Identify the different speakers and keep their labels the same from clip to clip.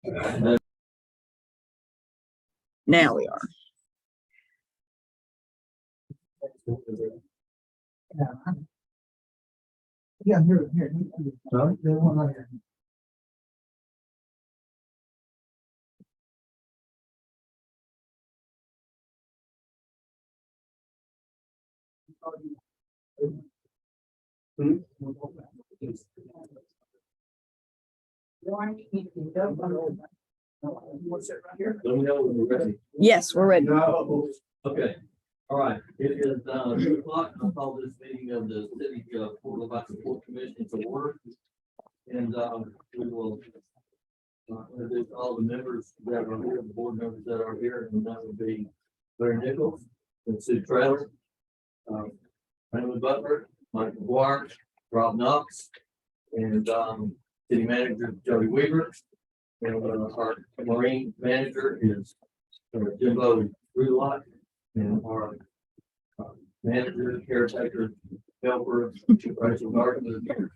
Speaker 1: Now we are.
Speaker 2: Yeah, here.
Speaker 3: Huh?
Speaker 2: They want right here. What's it right here?
Speaker 3: Let me know when you're ready.
Speaker 1: Yes, we're ready.
Speaker 3: Okay, all right, it is 2:00. I'll call this meeting of the city Port Lavaca Port Commission to order. And we will introduce all the members that are here, the board members that are here, and that would be Larry Nichols and Sue Trailer, Raymond Butler, Mike McGuire, Rob Knox, and city manager Jody Weaver. And our marine manager is Jimbo Rulot, and our manager, caretaker, helper, Rachel Gardner is here.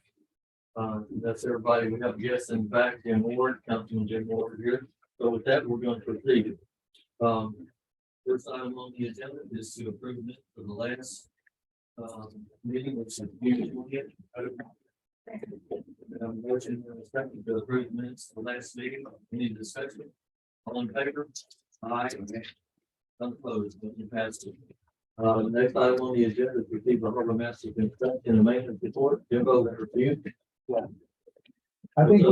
Speaker 3: That's everybody. We have guests in the back, Jim Ward, Councilman Jim Ward here. So with that, we're going to proceed. First item on the agenda is to approve it for the last meeting, which is usual. Motion and a second to approve the minutes for the last meeting. Any discussion? All in favor? Aye. Unopposed, motion passes. Next item on the agenda is receive the harbor master construction and maintenance report. Jimbo, that review.
Speaker 2: I think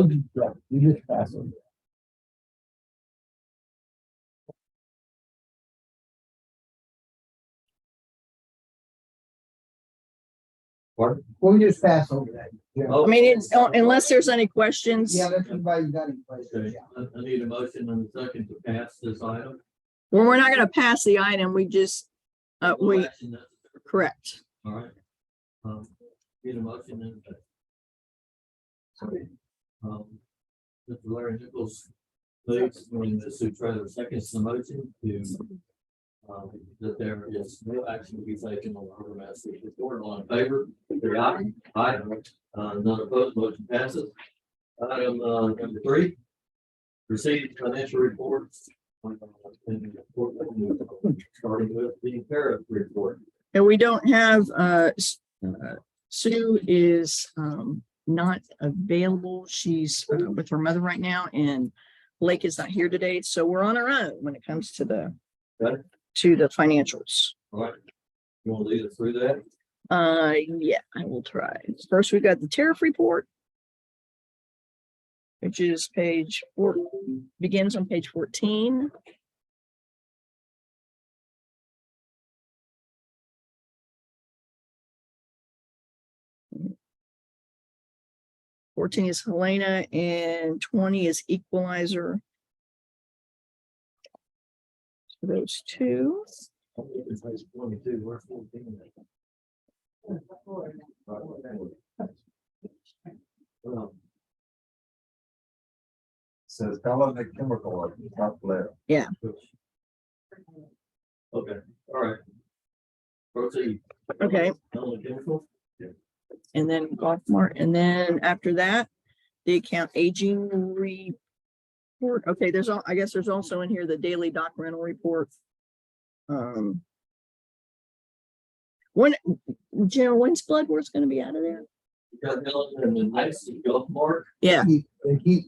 Speaker 2: we just passed them.
Speaker 3: Pardon?
Speaker 2: We'll just pass over that. Yeah.
Speaker 3: Oh.
Speaker 1: I mean, it's, unless there's any questions,
Speaker 2: Yeah, that's everybody got any
Speaker 3: Okay,
Speaker 2: questions, yeah.
Speaker 3: I need a motion and a second to pass this item.
Speaker 1: well, we're not going to pass the item. We just,
Speaker 3: No
Speaker 1: we,
Speaker 3: action necessary.
Speaker 1: correct.
Speaker 3: All right. Need a motion and a second. Sorry. Mr. Larry Nichols, please, when the Sue Trailer seconds the motion to that there is no action to be taken on the harbor master's report. All in favor, say aye. Aye. None opposed, motion passes. Item number 3, receive financial reports. Starting with the tariff report.
Speaker 1: And we don't have, Sue is not available. She's with her mother right now, and Blake is not here today. So we're on our own when it comes to the
Speaker 3: Okay.
Speaker 1: to the financials.
Speaker 3: All right. You want to lead us through that?
Speaker 1: Yeah, I will try. First, we've got the tariff report, which is page 4, begins on page 14. $14 is Helena and 20 is Equalizer. So those two.
Speaker 3: It's page 22, where's 14?
Speaker 4: Says color the chemical at the top left.
Speaker 1: Yeah.
Speaker 3: Okay, all right. Proceed.
Speaker 1: Okay.
Speaker 3: Only chemical?
Speaker 1: And then golf mart, and then after that, the account aging report. Okay, there's all, I guess there's also in here the daily dock rental report. When, Jim, when's Bloodworth's gonna be out of there?
Speaker 3: You got Helen and the nice golf mark.
Speaker 1: Yeah,
Speaker 2: We keep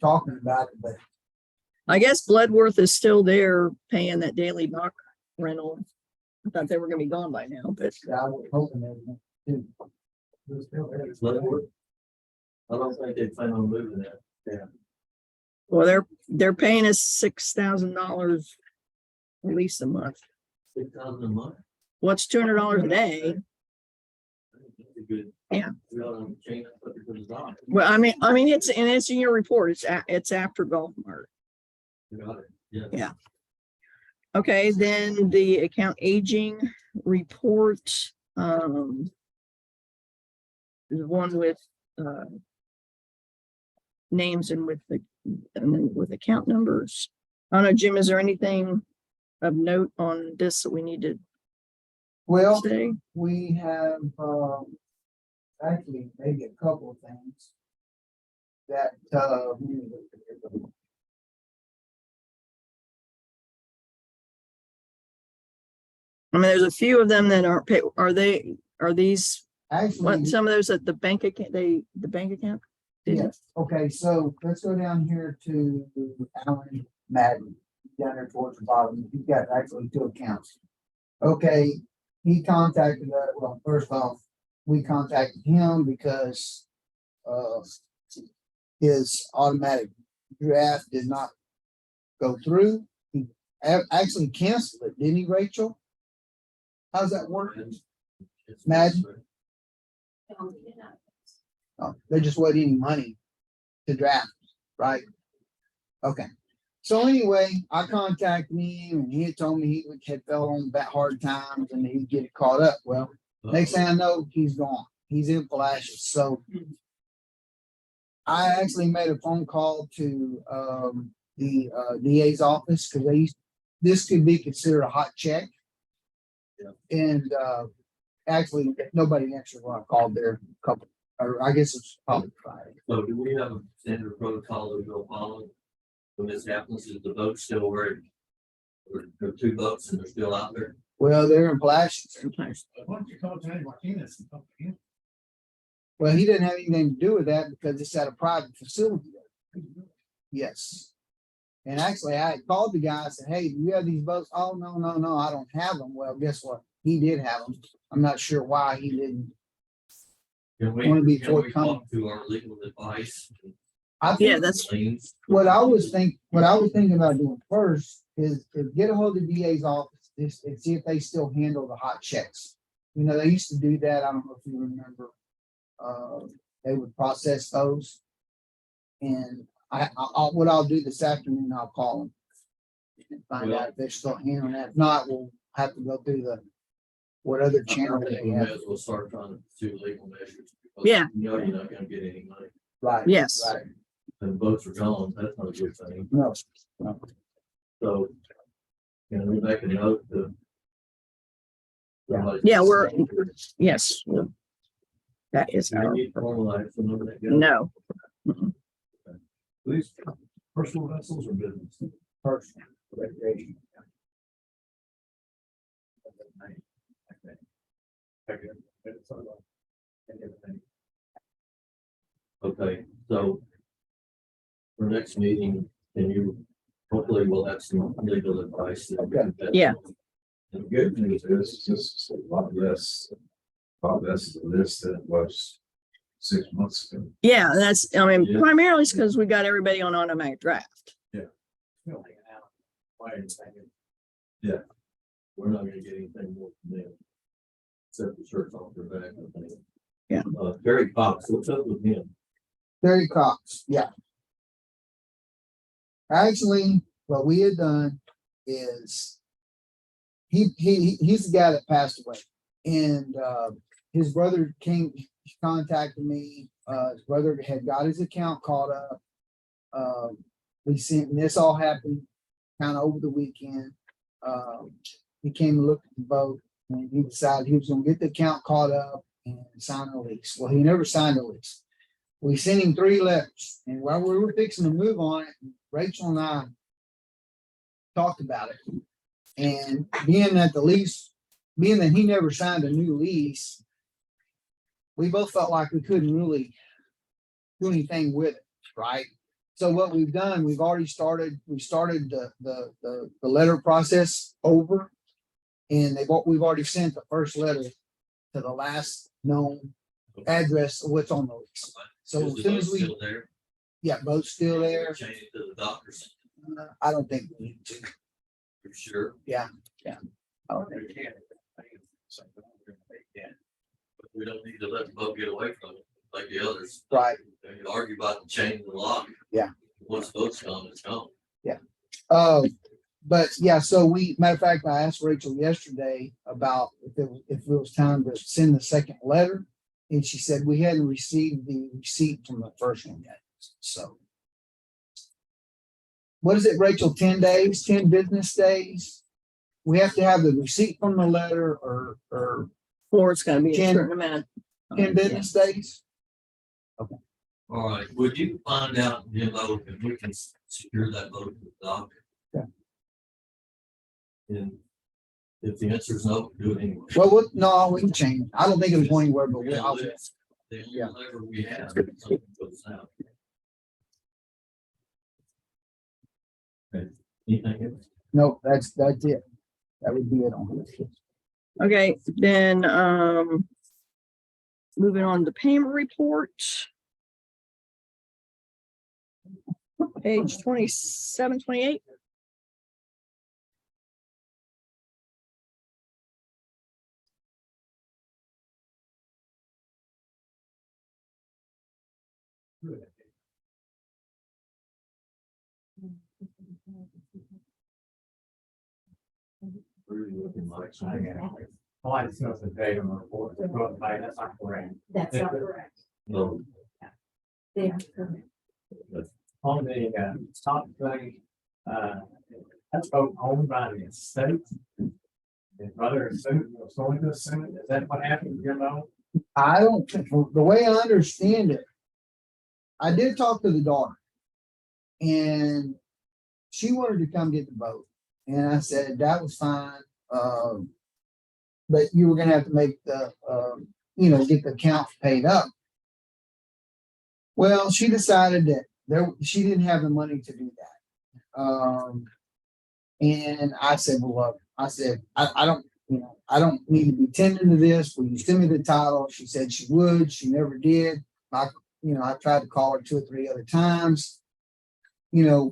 Speaker 2: talking about it, but
Speaker 1: I guess Bloodworth is still there paying that daily dock rental. I thought they were gonna be gone by now, but
Speaker 2: I was hoping they would too. They're still there.
Speaker 3: It's Leavenworth. I don't think they plan on moving that. Yeah.
Speaker 1: well, they're paying us $6,000 at least a month.
Speaker 3: 6,000 a month.
Speaker 1: What's $200 a day?
Speaker 3: I think that's a good.
Speaker 1: Yeah.
Speaker 3: We ought to change that subject to the dock.
Speaker 1: Well, I mean, it's in your report. It's after Golf Mart.
Speaker 3: We got it. Yeah.
Speaker 1: Yeah. Okay, then the account aging report, the one with names and then with account numbers. I don't know, Jim, is there anything of note on this that we need to
Speaker 2: Well,
Speaker 1: say?
Speaker 2: we have, actually maybe a couple of things that,
Speaker 1: I mean, there's a few of them that aren't paid. Are these,
Speaker 2: actually,
Speaker 1: what, some of those at the bank account, the bank account?
Speaker 2: yes, okay, so let's go down here to Alan Madden, down there towards the bottom, he's got actually two accounts. Okay, he contacted us, well, first off, we contacted him because his automatic draft did not go through. He actually canceled it, didn't he, Rachel? How's that work? Imagine. Oh, they just wasn't any money to draft, right? Okay. So anyway, I contacted him and he had told me he had fell on that hard times and he'd get it caught up. Well, next thing I know, he's gone. He's in Palacios. So I actually made a phone call to the DA's office because this could be considered a hot check.
Speaker 3: Yeah.
Speaker 2: And actually nobody answered when I called there a couple, or I guess it's probably Friday.
Speaker 3: So do we have a standard protocol that we'll follow when this happens? Is the boat still where there are two boats and they're still out there?
Speaker 2: Well, they're in Palacios.
Speaker 4: Why don't you call Johnny Martinez and talk to him?
Speaker 2: Well, he didn't have anything to do with that because it's at a private facility. Yes. And actually, I had called the guy and said, hey, do you have these boats? Oh, no, I don't have them. Well, guess what? He did have them. I'm not sure why he didn't.
Speaker 3: Can
Speaker 2: Wanna be
Speaker 3: can we
Speaker 2: forthcoming.
Speaker 3: talk to our legal advice?
Speaker 2: I think
Speaker 1: Yeah, that's,
Speaker 2: what I was thinking about doing first is get a hold of the DA's office and see if they still handle the hot checks. You know, they used to do that. I don't know if you remember. They would process those. And what I'll do this afternoon, I'll call them and find out if they're still handling that. If not, we'll have to go through what other channel
Speaker 3: I think
Speaker 2: they
Speaker 3: we may
Speaker 2: have.
Speaker 3: as well start trying to pursue legal measures. because
Speaker 1: Yeah.
Speaker 3: You know, you're not gonna get any money.
Speaker 2: Right.
Speaker 1: Yes.
Speaker 2: Right.
Speaker 3: And boats are gone. That's not a good thing.
Speaker 2: No.
Speaker 3: So. Can we make a note to?
Speaker 1: yeah, yes. That is
Speaker 3: Do we
Speaker 1: our,
Speaker 3: need to formalize some of that?
Speaker 1: no. Mm-mm.
Speaker 4: These personal vessels or business?
Speaker 2: Personal recreation.
Speaker 3: Okay, so. For next meeting, can you, hopefully we'll have some legal advice.
Speaker 2: Okay.
Speaker 1: Yeah.
Speaker 4: And the good news is, this is a lot less than this than it was 6 months ago.
Speaker 1: Yeah, that's, I mean,
Speaker 3: Yeah.
Speaker 1: primarily it's because we got everybody on automatic draft.
Speaker 3: We're not gonna get anything more from them. Except the shirts off their back, I think.
Speaker 1: Yeah.
Speaker 3: Barry Cox, what's up with him?
Speaker 2: Terry Cox, yeah. Actually, what we had done is he's the guy that passed away. And his brother contacted me. His brother had got his account caught up. And this all happened kind of over the weekend. He came and looked at the boat and he decided he was gonna get the account caught up and sign a lease. Well, he never signed a lease. We sent him 3 letters, and while we were fixing to move on it, Rachel and I talked about it. And being that he never signed a new lease, we both felt like we couldn't really do anything with it, right? So what we've done, we started the letter process over. And we've already sent the first letter to the last known address of what's on the lease. So
Speaker 3: Is
Speaker 2: as
Speaker 3: the
Speaker 2: soon
Speaker 3: boat
Speaker 2: as
Speaker 3: still there?
Speaker 2: yeah, boat's still there.
Speaker 3: Change it to the doctors,
Speaker 2: I don't think we need to.
Speaker 3: for sure.
Speaker 2: I don't think.
Speaker 3: But we don't need to let the boat get away from it like the others.
Speaker 2: Right.
Speaker 3: You argue about the chain and the lock.
Speaker 2: Yeah.
Speaker 3: Once the boat's gone, it's gone.
Speaker 2: But yeah, so matter of fact, I asked Rachel yesterday about if it was time to send the second letter. And she said we hadn't received the receipt from the first one yet. So. What is it, Rachel? 10 days, 10 business days? We have to have the receipt from the letter or
Speaker 1: Or it's gonna be a
Speaker 2: 10
Speaker 1: certain amount.
Speaker 2: 10 business days?
Speaker 3: Well, All right, would you find out, Jimbo, if we can secure that boat to the dock?
Speaker 2: Yeah.
Speaker 3: And if the answer is no, do it anyway.
Speaker 2: Well, no, we can change. I don't think it was going anywhere, but
Speaker 3: Then
Speaker 2: I'll,
Speaker 3: let's- then
Speaker 2: Yeah.
Speaker 3: whatever we have, something goes out. Okay. Anything else?
Speaker 2: no, that's it. That would be it on here.
Speaker 1: Okay, then, moving on to payment report. Page 27, 28.
Speaker 3: Really looking like
Speaker 5: I get it. Well, I just know the date on the report, it's not by, that's not correct.
Speaker 6: That's not correct.
Speaker 3: No,
Speaker 6: They are correct.
Speaker 5: On the, top thing, that's both owned by the state. His brother assumed, was going to assume it, is that what happened, you know?
Speaker 2: I don't think, the way I understand it, I did talk to the daughter. And she wanted to come get the boat. And I said, that was fine. But you were gonna have to make the, get the account paid up. Well, she decided that she didn't have the money to do that. And I said, well, look, I don't need to be tending to this. Will you send me the title? She said she would. She never did. I tried to call her 2 or 3 other times.
Speaker 3: Yeah.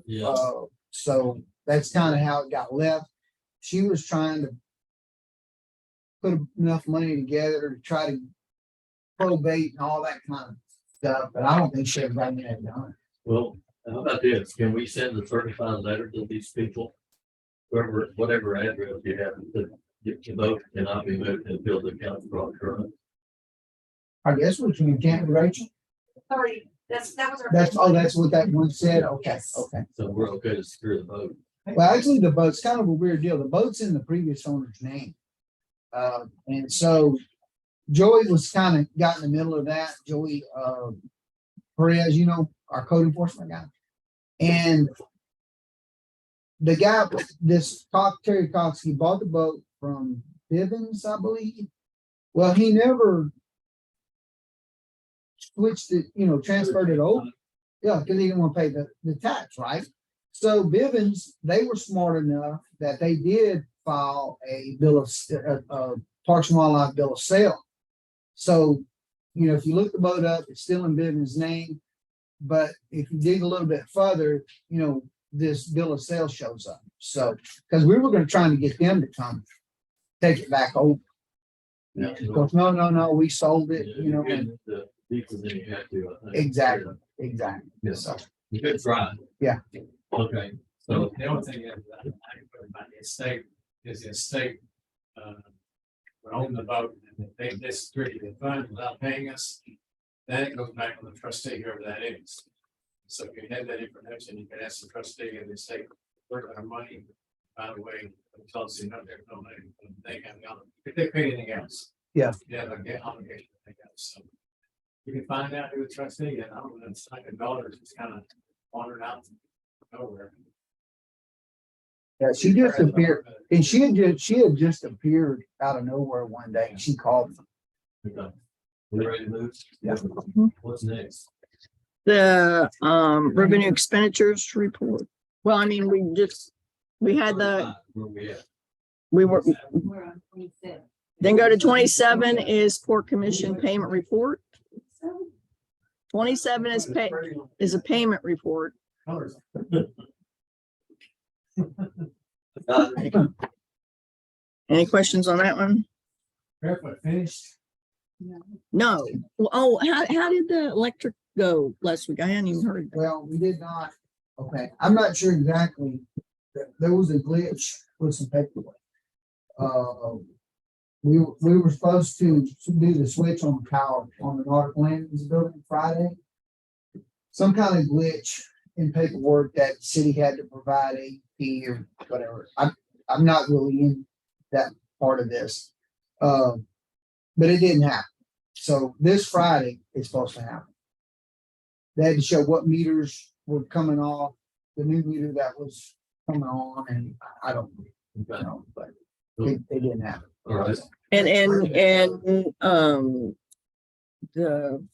Speaker 2: So that's kind of how it got left. She was trying to put enough money together to try to probate and all that kind of stuff, but I don't think she ever got that done.
Speaker 3: well, how about this? Can we send a certified letter to these people? Whatever address you have, to get the vote cannot be moved until the account is brought current.
Speaker 2: I guess we can't, Rachel.
Speaker 6: Sorry, that was our.
Speaker 2: That's what that one said. Okay,
Speaker 6: Yes.
Speaker 2: okay.
Speaker 3: So we're okay to secure the vote.
Speaker 2: Well, actually, the boat's kind of a weird deal. The boat's in the previous owner's name. And so Joey was kind of got in the middle of that. Joey, Perez, our code enforcement guy. And the guy, Terry Cox, he bought the boat from Bivens, I believe. Well, he never switched it, transferred it over. Yeah, because he didn't want to pay the tax, right? So Bivens, they were smart enough that they did file a bill of Parks and Wildlife bill of sale. So, if you look the boat up, it's still in Bivens' name. But if you dig a little bit further, this bill of sale shows up. So, because we were going to try to get them to come take it back over.
Speaker 3: Yeah.
Speaker 2: Because no, we sold it, and
Speaker 3: The deeper than you have to. I think.
Speaker 2: exactly.
Speaker 3: Yes.
Speaker 2: So,
Speaker 3: Good try.
Speaker 2: Yeah.
Speaker 3: Okay, so,
Speaker 5: The only thing is, I put about the estate, is the estate, would own the boat, and if they distribute the fund without paying us, then it goes back on the trustee, whoever that is. So if you have that information, you can ask the trustee and the estate, where our money, by the way, tell us, no, there's no money, they have, if they pay anything else.
Speaker 2: Yeah.
Speaker 5: Yeah, they get obligation, they got, so. You can find out who the trustee, and I don't know, it's like $1, just kind of wandered out nowhere.
Speaker 2: yeah, she just appeared, and she had just appeared out of nowhere one day. She called me.
Speaker 3: okay. We ready to move?
Speaker 2: Yeah.
Speaker 3: What's next?
Speaker 1: The revenue expenditures report. Well, I mean, we had
Speaker 3: Where we at?
Speaker 1: we were,
Speaker 6: We're on 27.
Speaker 1: then go to 27 is Port Commission payment report. 27 is a payment report.
Speaker 5: Colors.
Speaker 1: Any questions on that one?
Speaker 5: Barefoot finished.
Speaker 1: No. Well, oh, how did the electric go last week? I hadn't even heard.
Speaker 2: Well, we did not. Okay, I'm not sure exactly. There was a glitch with some paperwork. We were supposed to do the switch on the power on the Nordic Landings building Friday. Some kind of glitch in paperwork that the city had to provide AP or whatever. I'm not really in that part of this. But it didn't happen. So this Friday it's supposed to happen. they had to show what meters were coming off, the new meter that was coming on, and I don't know, but they didn't have it.
Speaker 3: All right.
Speaker 1: The,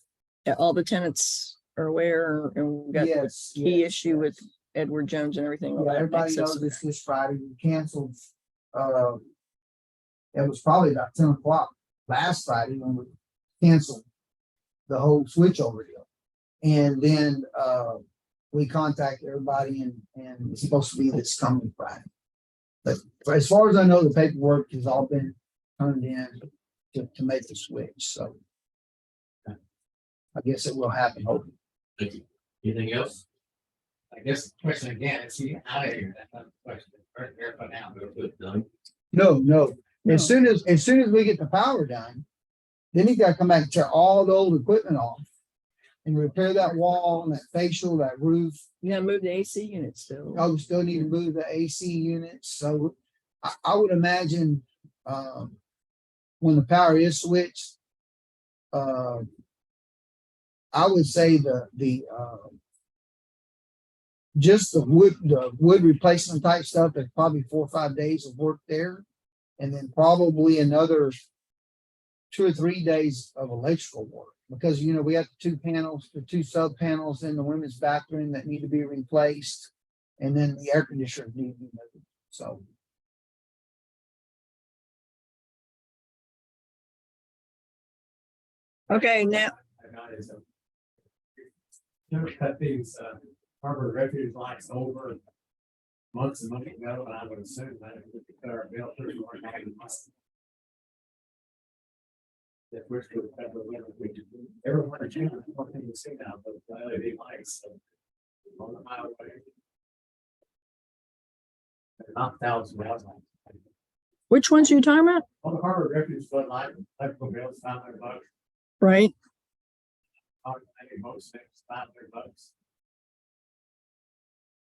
Speaker 1: all the tenants are aware, and we got the
Speaker 2: Yes.
Speaker 1: key
Speaker 2: yes,
Speaker 1: issue with
Speaker 2: yes.
Speaker 1: Edward Jones and everything. all
Speaker 2: Yeah,
Speaker 1: that
Speaker 2: everybody
Speaker 1: makes us-
Speaker 2: knows this Friday, we canceled, it was probably about 10 o'clock last Friday when we canceled the whole switch over deal. And then, we contacted everybody and it's supposed to be this coming Friday. But as far as I know, the paperwork has all been turned in to make the switch, so. I guess it will happen, hopefully.
Speaker 3: Thank you. Anything else?
Speaker 5: I guess the question again, is he out of here? That's not the question. Right there for now.
Speaker 3: Good, done.
Speaker 2: No. As soon as we get the power done, then you gotta come back and tear all the old equipment off and repair that wall and that facial, that roof.
Speaker 1: You gotta move the AC unit still.
Speaker 2: Oh, we still need to move the AC units, so I would imagine, when the power is switched, I would say just the wood replacement type stuff, there's probably 4 or 5 days of work there. And then probably another 2 or 3 days of electrical work, because, we have the two sub panels in the women's bathroom that need to be replaced. And then the air conditioner need to be moved, so.
Speaker 1: Okay, now,
Speaker 5: I got is, never cut these, harbor refuge lights over months and months ago, and I would assume that it would be cut our bill pretty more than it must. If we're still cut the limit, we do. Everyone in June, one thing you see now, but the LED lights. On the highway. They're not $1,000.
Speaker 1: which ones are you talking about?
Speaker 5: On the harbor refuge floodlight, electrical bills, $500.
Speaker 1: Right?
Speaker 5: Maybe most things, $500.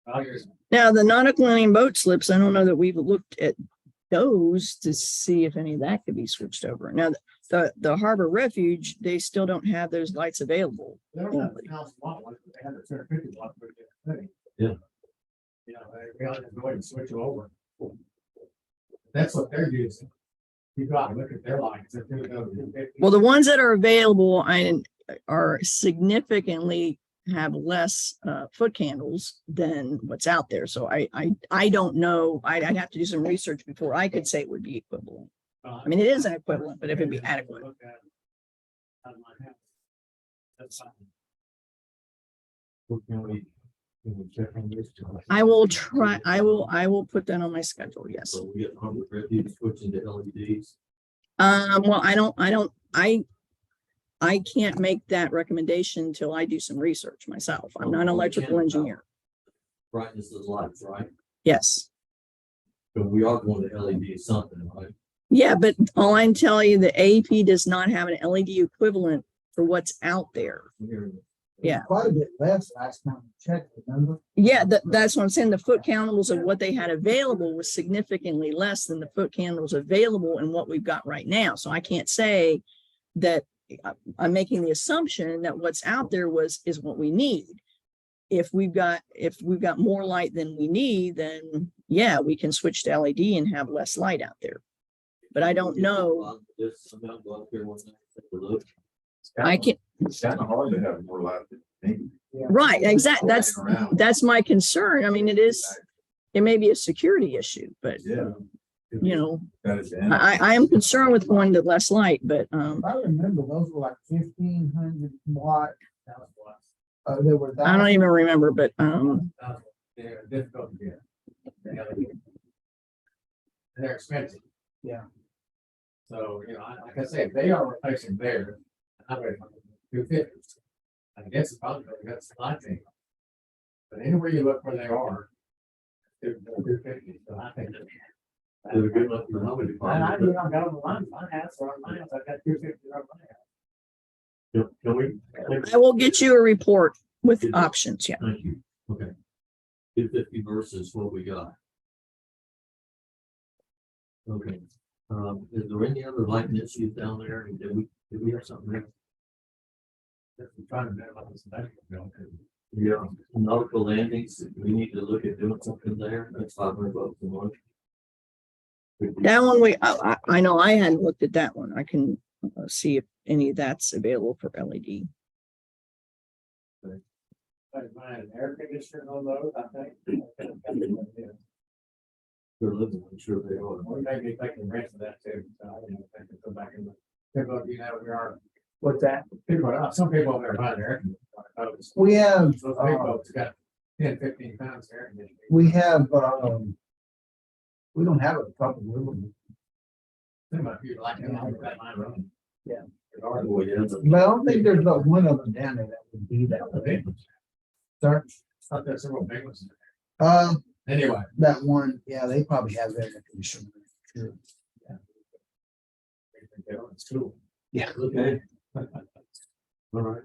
Speaker 5: Well, here's
Speaker 1: Now, the nautical landing boat slips, I don't know that we've looked at those to see if any of that could be switched over. Now, the harbor refuge, they still don't have those lights available.
Speaker 5: They don't have the 1,000-watt ones, but they have the 250-watt.
Speaker 3: Yeah.
Speaker 5: You know, they ought to go ahead and switch them over. That's what they're using. You got to look at their lines. They're gonna go to 250.
Speaker 1: Well, the ones that are available are significantly have less foot candles than what's out there. So I don't know. I'd have to do some research before I could say it would be equivalent. I mean, it is an equivalent, but if it'd be adequate.
Speaker 5: Look at out of my house. That's fine.
Speaker 3: Can we check on this?
Speaker 1: I will try. I will put that on my schedule. Yes.
Speaker 3: So we get harbor refuge switching to LEDs.
Speaker 1: Well, I can't make that recommendation until I do some research myself. I'm not an electrical engineer.
Speaker 3: Brightness of lights, right?
Speaker 1: Yes.
Speaker 3: But we are going to LED something, right?
Speaker 1: Yeah, but all I can tell you, the AP does not have an LED equivalent for what's out there. Yeah.
Speaker 2: Quite a bit less last time we checked, remember?
Speaker 1: Yeah, that's what I'm saying. The foot candles of what they had available was significantly less than the foot candles available in what we've got right now. So I can't say that I'm making the assumption that what's out there is what we need. If we've got more light than we need, then yeah, we can switch to LED and have less light out there. But I don't know. I can.
Speaker 4: It's kind of hard to have more light than me.
Speaker 1: Right, exactly. That's my concern. I mean, it may be a security issue, but
Speaker 4: Yeah. That is.
Speaker 1: I am concerned with going to less light, but
Speaker 2: If I remember, those were like 1,500 watt. They were.
Speaker 1: I don't even remember, but
Speaker 5: They're difficult to get. They're expensive.
Speaker 2: Yeah.
Speaker 5: So, like I said, they are replacing theirs. I'm ready for 250. I guess it's probably that's the light thing. But anywhere you look where they are, they're 250. So I think
Speaker 3: They're good enough for the highway department.
Speaker 5: I've got them on my house or on my house. I've got 250 on my house.
Speaker 3: Can we?
Speaker 1: I will get you a report with options. Yeah.
Speaker 3: Thank you. Okay. 250 versus what we got. Okay. Is there any other lighting issues down there? Did we have something there?
Speaker 5: If we're trying to minimize the medical bill,
Speaker 3: Yeah, nautical landings, we need to look at doing something there. That's $500 a month.
Speaker 1: That one, I know I hadn't looked at that one. I can see if any of that's available for LED.
Speaker 5: I find an air conditioner on those, I think.
Speaker 3: They're living, I'm sure they are.
Speaker 5: Or maybe if I can rent for that too. So, you know, if I can go back and look. People, you know, we are,
Speaker 2: What's that?
Speaker 5: people, some people over there buy their air conditioner. Those
Speaker 2: We have,
Speaker 5: big boats got 10, 15 pounds of air conditioning.
Speaker 2: we have, we don't have a couple of them.
Speaker 5: Some of you like it, I got mine running.
Speaker 2: Yeah.
Speaker 3: Oh, yeah.
Speaker 2: But I don't think there's but one of them down there that would be that way. Sir,
Speaker 5: Thought there's several big ones.
Speaker 2: Anyway, that one, yeah, they probably have their conditioner. Sure.
Speaker 5: It's cool.
Speaker 2: Yeah.
Speaker 3: Okay. All right.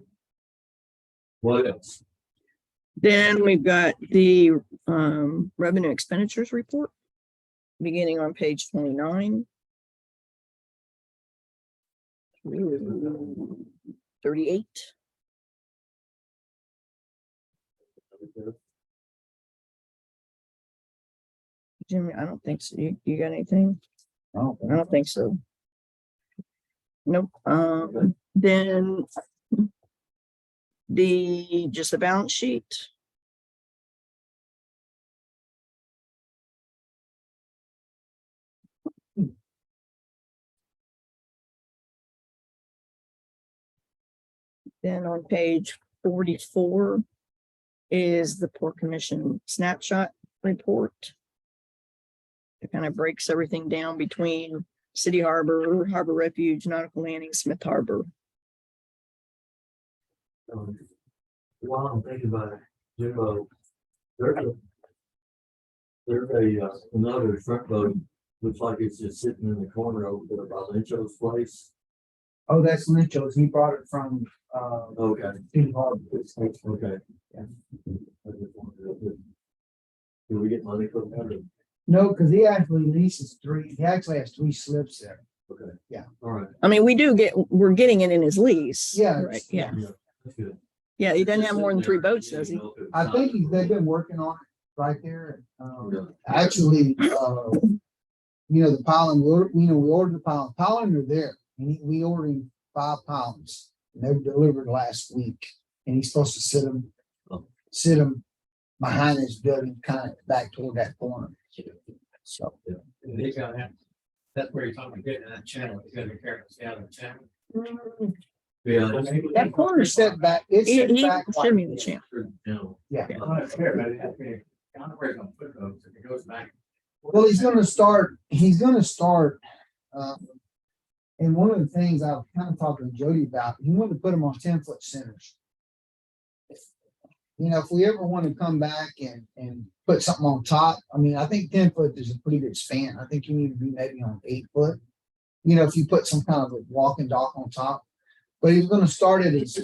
Speaker 3: What else?
Speaker 1: Then we've got the revenue expenditures report, beginning on page 29. 38. Jimmy, I don't think so. You got anything?
Speaker 2: Oh,
Speaker 1: I don't think so. Nope. Then just the balance sheet. Then on page 44 is the Port Commission snapshot report. It kind of breaks everything down between City Harbor, Harbor Refuge, Nautical Landing, Smith Harbor.
Speaker 3: While I'm thinking about it, Jimbo, there's another front boat, looks like it's just sitting in the corner over there by Lyncho's place.
Speaker 2: Oh, that's Lyncho's. He brought it from,
Speaker 3: Okay,
Speaker 2: City Harbor.
Speaker 3: okay.
Speaker 2: Yeah.
Speaker 3: Do we get money from that?
Speaker 2: No, because he actually leases three, he actually has three slips there.
Speaker 3: Okay.
Speaker 2: Yeah.
Speaker 3: All right.
Speaker 1: I mean, we're getting it in his lease.
Speaker 2: Yeah,
Speaker 1: Right.
Speaker 2: it's-
Speaker 1: Yeah.
Speaker 3: That's good.
Speaker 1: Yeah. He doesn't have more than 3 boats, does he?
Speaker 2: I think they've been working on it right there.
Speaker 3: Yeah.
Speaker 2: Actually, the piling, we ordered the piling. Piling are there. And we ordered 5 pounds. And they were delivered last week. And he's supposed to sit them behind his building, kind of back toward that corner. So.
Speaker 5: And he's gonna have, that's where you're talking about getting in that channel. He's gotta be careful, stay out of the channel.
Speaker 3: Yeah.
Speaker 2: That corner set back, it's
Speaker 1: He
Speaker 2: set back.
Speaker 1: showed me the channel.
Speaker 2: Yeah.
Speaker 5: I'm not sure, but it has to be, I don't know where he's gonna put those, if it goes back.
Speaker 2: Well, he's gonna start, and one of the things I was kind of talking to Jody about, he wanted to put them on 10-foot centers. If we ever want to come back and put something on top, I mean, I think 10 foot is a pretty good span. I think you need to be maybe on 8 foot. If you put some kind of a walking dock on top, but he's gonna start at his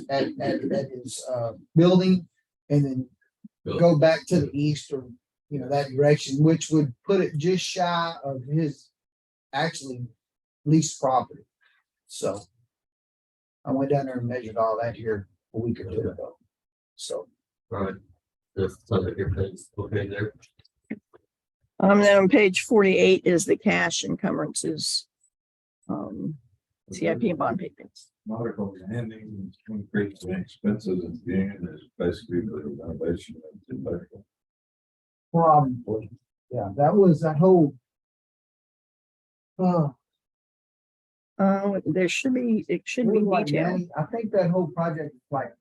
Speaker 2: building and then go back to the east or, that direction, which would put it just shy of his actually leased property. So I went down there and measured all that here a week or two ago. So.
Speaker 3: All right. Just sounds like everything's okay there.
Speaker 1: Then on page 48 is the cash encumbrances. CIP and bond payments.
Speaker 4: Nautical landing, increase in expenses and being is basically the renovation of the medical.
Speaker 2: Probably, yeah, that was that whole.
Speaker 1: It should be
Speaker 2: Like,
Speaker 1: detailed.
Speaker 2: man, I think that whole project is like,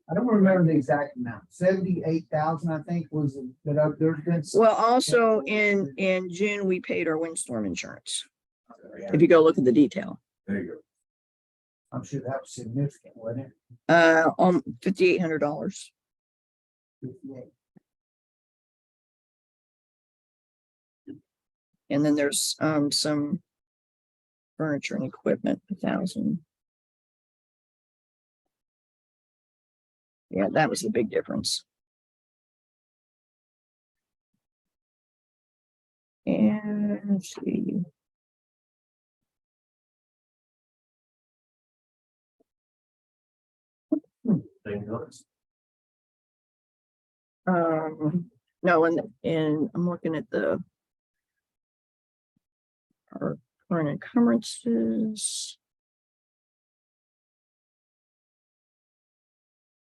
Speaker 2: I don't remember the exact amount, 78,000, I think was, there's been.
Speaker 1: Well, also in June, we paid our windstorm insurance. If you go look at the detail,
Speaker 4: There you go.
Speaker 2: I'm sure that was significant, wasn't it?
Speaker 1: on $5,800.
Speaker 2: 58.
Speaker 1: And then there's some furniture and equipment, 1,000. Yeah, that was the big difference. And let's see.
Speaker 3: Anything else?
Speaker 1: No, and I'm looking at our current encumbrances.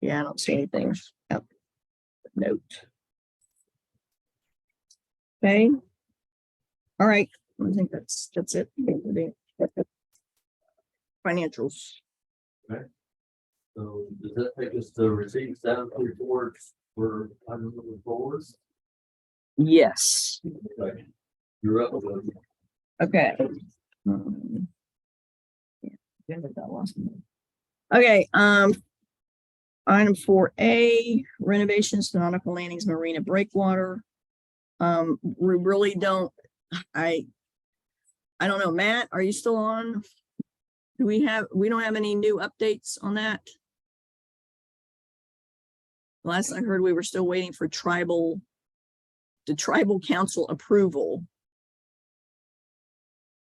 Speaker 1: Yeah, I don't see anything out. Note. Okay. All right. I think that's it. Financials.
Speaker 3: So does that take us to receive status reports for item number 4?
Speaker 1: Yes.
Speaker 3: Okay. You're up. Doug.
Speaker 1: Okay. Okay, item 4A, renovations to nautical landings, marina breakwater. We really don't, I don't know, Matt, are you still on? We don't have any new updates on that? Last I heard, we were still waiting for the tribal council approval.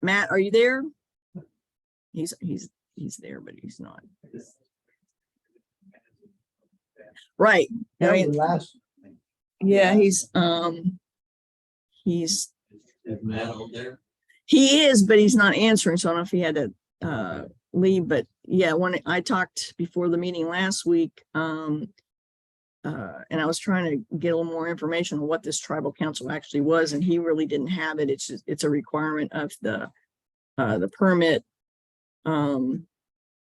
Speaker 1: Matt, are you there? He's there, but he's not. Right. I
Speaker 2: That was
Speaker 1: mean,
Speaker 2: the last.
Speaker 1: yeah, he's
Speaker 3: Is Matt on there?
Speaker 1: he is, but he's not answering. So I don't know if he had to leave, but yeah, when I talked before the meeting last week, and I was trying to get a little more information on what this tribal council actually was, and he really didn't have it. It's a requirement of the permit.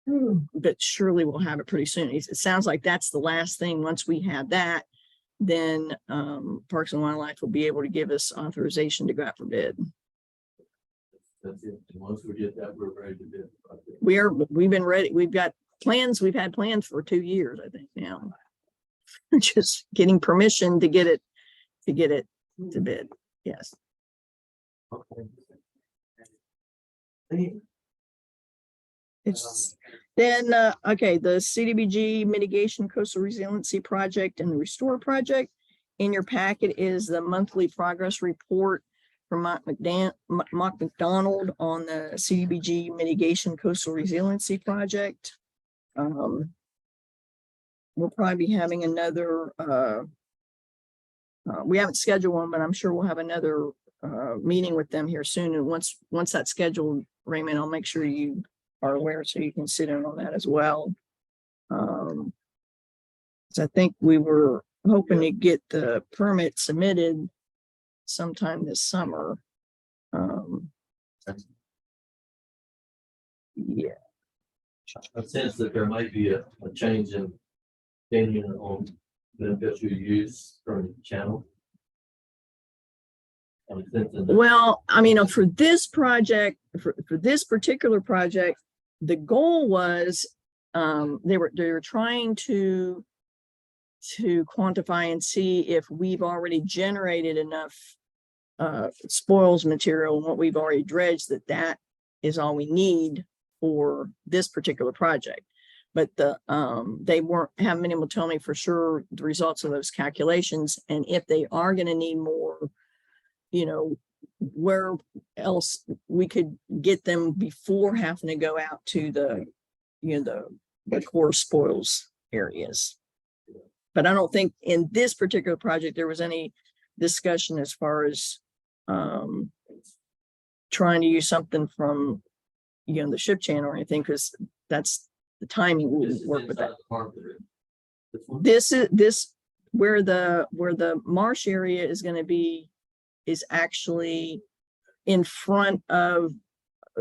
Speaker 1: But surely we'll have it pretty soon. It sounds like that's the last thing. Once we have that, then Parks and Wildlife will be able to give us authorization to go out for bid.
Speaker 3: That's it. And once we get that, we're ready to bid.
Speaker 1: We've been ready. We've got plans. We've had plans for 2 years, I think now. Just getting permission to get it to bid. Yes.
Speaker 3: Okay.
Speaker 1: It's then, okay, the CDBG mitigation coastal resiliency project and the restore project. In your packet is the monthly progress report from Mark McDonald on the CDBG mitigation coastal resiliency project. We'll probably be having another, we haven't scheduled one, but I'm sure we'll have another meeting with them here soon. And once that's scheduled, Raymond, I'll make sure you are aware so you can sit in on that as well. So I think we were hoping to get the permit submitted sometime this summer. Yeah.
Speaker 3: I sense that there might be a change in opinion on beneficial use from the channel. I'm sensing that.
Speaker 1: Well, I mean, for this project, for this particular project, the goal was they were trying to quantify and see if we've already generated enough spoils material and what we've already dredged that is all we need for this particular project. But they haven't been able to tell me for sure the results of those calculations, and if they are going to need more, you know, where else we could get them before having to go out to the, you know, the core spoils areas. But I don't think in this particular project there was any discussion as far as trying to use something from, you know, the ship channel or anything, because that's the timing will work with that. This is where the marsh area is going to be is actually in front of,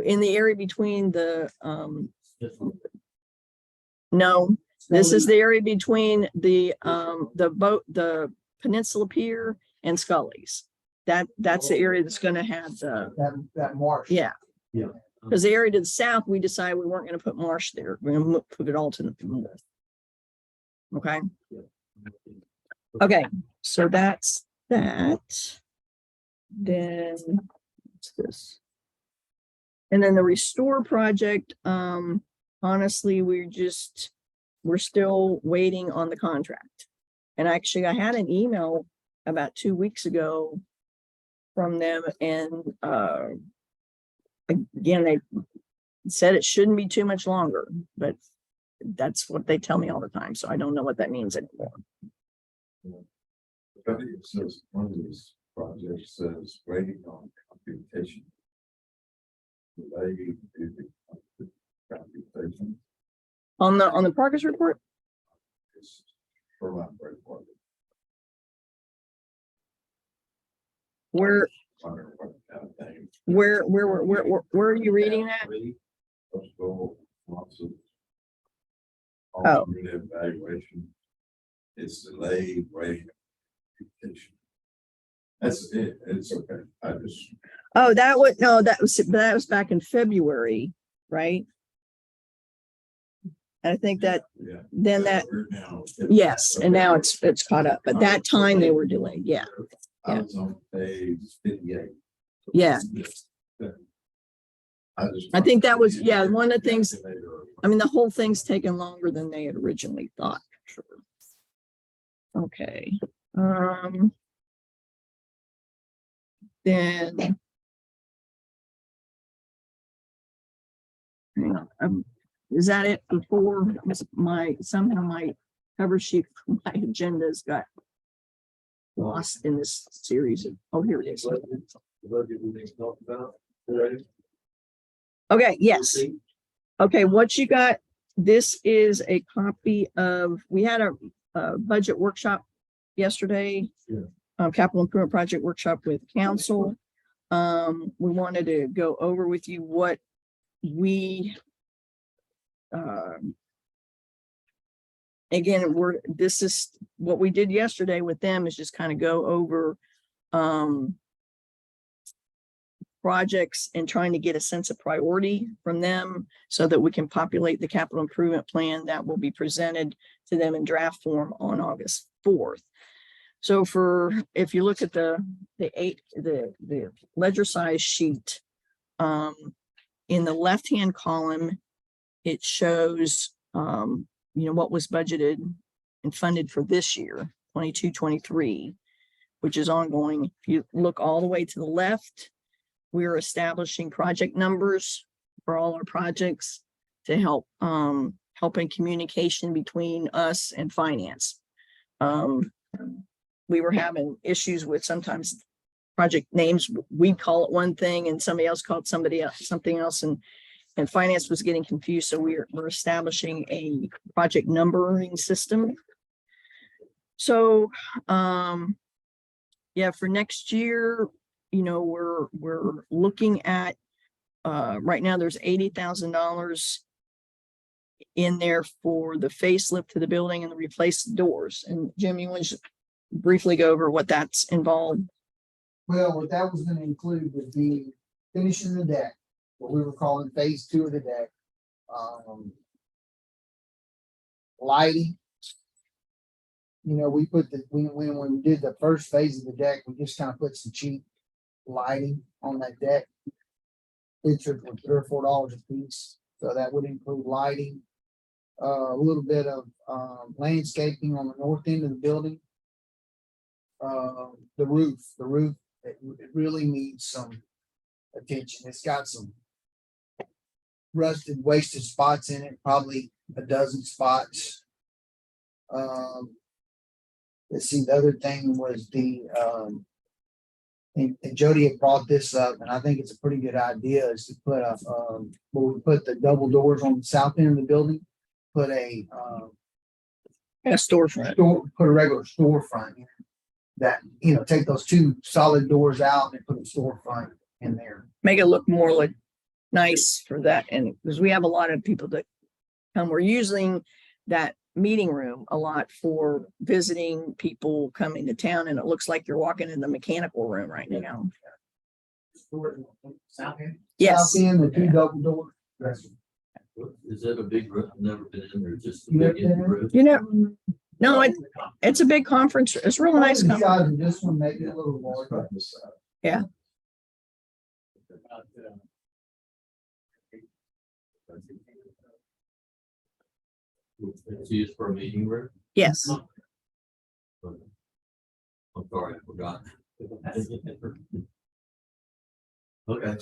Speaker 1: in the area between the no, this is the area between the Peninsula Pier and Scully's. That's the area that's going to have
Speaker 2: That marsh.
Speaker 1: yeah.
Speaker 3: Yeah.
Speaker 1: Because the area to the south, we decided we weren't going to put marsh there. We're going to put it all to the north. Okay. Okay. So that's that. Then what's this? And then the restore project. Honestly, we're still waiting on the contract. And actually, I had an email about 2 weeks ago from them, and again, they said it shouldn't be too much longer, but that's what they tell me all the time. So I don't know what that means anymore.
Speaker 4: I think it says one of these projects says waiting on computation. Delay due to computation.
Speaker 1: On the progress report,
Speaker 4: It's for my report.
Speaker 1: where
Speaker 4: Wonder what kind of thing.
Speaker 1: where are you reading that?
Speaker 4: Let's go. Lots of.
Speaker 1: Oh.
Speaker 4: Alternative evaluation. It's delayed waiting. Computation. That's it. It's okay. I just.
Speaker 1: Oh, that was back in February, right? And I think that
Speaker 4: Yeah.
Speaker 1: then that,
Speaker 4: We're now-
Speaker 1: yes, and now it's caught up. But that time they were delayed. Yeah.
Speaker 4: I was on page 58.
Speaker 1: Yeah. I think that was, yeah, one of the things, I mean, the whole thing's taken longer than they had originally thought. Sure. Okay. Then. Hang on, is that it before somehow my cover sheet for my agendas got lost in this series of, oh, here it is. Okay, yes. Okay, what you got, this is a copy of, we had a budget workshop yesterday.
Speaker 4: Yeah.
Speaker 1: Capital improvement project workshop with council. We wanted to go over with you what we again, this is what we did yesterday with them, is just kind of go over projects and trying to get a sense of priority from them so that we can populate the capital improvement plan that will be presented to them in draft form on August 4th. So if you look at the ledger size sheet, in the left-hand column, it shows, what was budgeted and funded for this year, 22-23, which is ongoing. If you look all the way to the left, we're establishing project numbers for all our projects to help in communication between us and finance. We were having issues with sometimes project names. We call it one thing and somebody else called something else, and finance was getting confused. So we're establishing a project numbering system. So for next year, we're looking at right now there's $80,000 in there for the facelift to the building and the replaced doors. And Jim, you want to briefly go over what that's involved?
Speaker 2: Well, what that was gonna include would be finishing the deck, what we were calling phase 2 of the deck. Lighting. We put when we did the first phase of the deck, we just kind of put some cheap lighting on that deck. Pictures were $3 or $4 a piece, so that would include lighting. A little bit of landscaping on the north end of the building. The roof, it really needs some attention. It's got some rusted, wasted spots in it, probably a dozen spots. Let's see, the other thing was and Jody had brought this up, and I think it's a pretty good idea, is to put we put the double doors on the south end of the building, put a
Speaker 1: storefront.
Speaker 2: put a regular storefront in that, take those 2 solid doors out and put a storefront in there.
Speaker 1: Make it look more like nice for that. And because we have a lot of people that come, we're using that meeting room a lot for visiting people coming to town, and it looks like you're walking in the mechanical room right now. Yes.
Speaker 2: South end, the 2 double doors.
Speaker 3: Is it a big room? I've never been in there, just a
Speaker 2: You
Speaker 3: big
Speaker 2: never
Speaker 3: empty
Speaker 2: been
Speaker 3: room.
Speaker 1: No, it's a big conference. It's a real nice
Speaker 2: The
Speaker 1: conference.
Speaker 2: size of this one, maybe a little more.
Speaker 1: Yeah.
Speaker 3: It's used for a meeting room.
Speaker 1: Yes.
Speaker 3: I'm sorry, I forgot. Okay.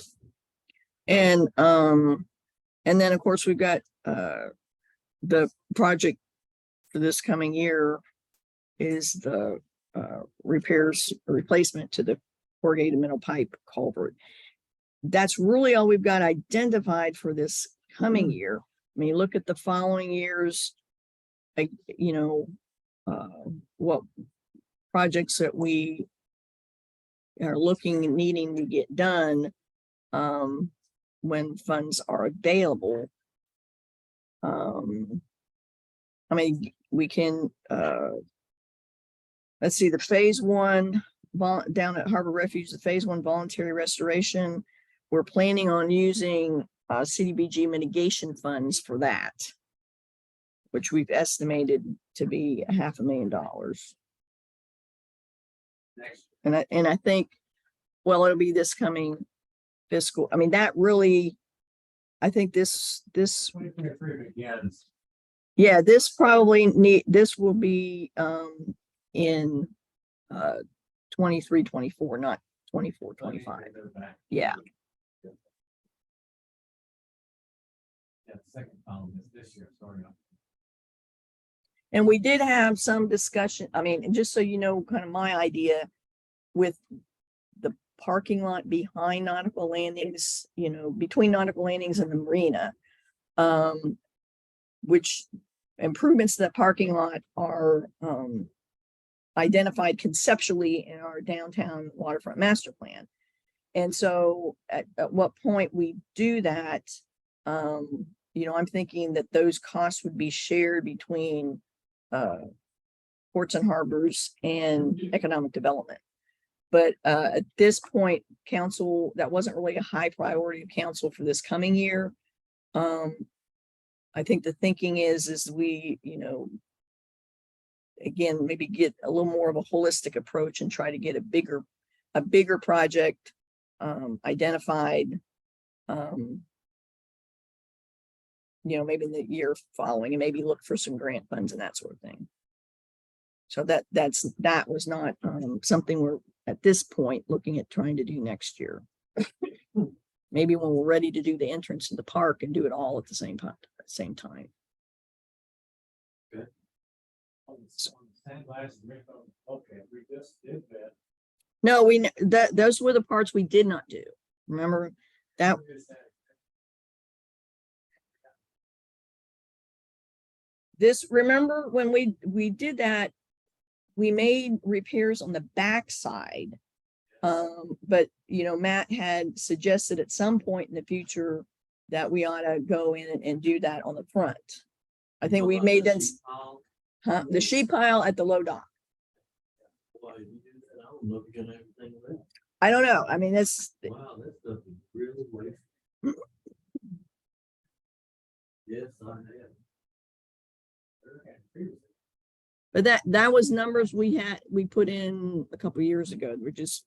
Speaker 1: And then of course we've got the project for this coming year is the repairs, replacement to the corrugated metal pipe culvert. That's really all we've got identified for this coming year. I mean, look at the following years, like, you know, what projects that we are looking and needing to get done when funds are available. I mean, we can, let's see, the phase one down at Harbor Refuge, the phase one voluntary restoration. We're planning on using CDBG mitigation funds for that, which we've estimated to be $500,000.
Speaker 5: Next,
Speaker 1: And I think, well, it'll be this coming fiscal. I mean, that really, I think this
Speaker 5: 2023 begins.
Speaker 1: yeah, this probably this will be in 23, 24, not 24, 25. Yeah.
Speaker 5: Yeah, the second column is this year, sorry.
Speaker 1: And we did have some discussion. I mean, just so you know, kind of my idea with the parking lot behind Nautical Landings, you know, between Nautical Landings and the marina, which improvements to that parking lot are identified conceptually in our downtown waterfront master plan. And so at what point we do that, you know, I'm thinking that those costs would be shared between ports and harbors and economic development. But at this point, council, that wasn't really a high priority of council for this coming year. I think the thinking is we, you know, again, maybe get a little more of a holistic approach and try to get a bigger project identified, you know, maybe in the year following, and maybe look for some grant funds and that sort of thing. So that was not something we're at this point looking at trying to do next year. Maybe when we're ready to do the entrance to the park and do it all at the same time.
Speaker 5: Okay, we just did that.
Speaker 1: No, those were the parts we did not do. Remember that? Remember when we did that, we made repairs on the backside. But you know, Matt had suggested at some point in the future that we ought to go in and do that on the front. I think we made that the sheet pile at the low dock. I don't know. I mean, that's
Speaker 3: Wow, that stuff is really wasted. Yes, I have.
Speaker 1: but that was numbers we put in a couple years ago. We're just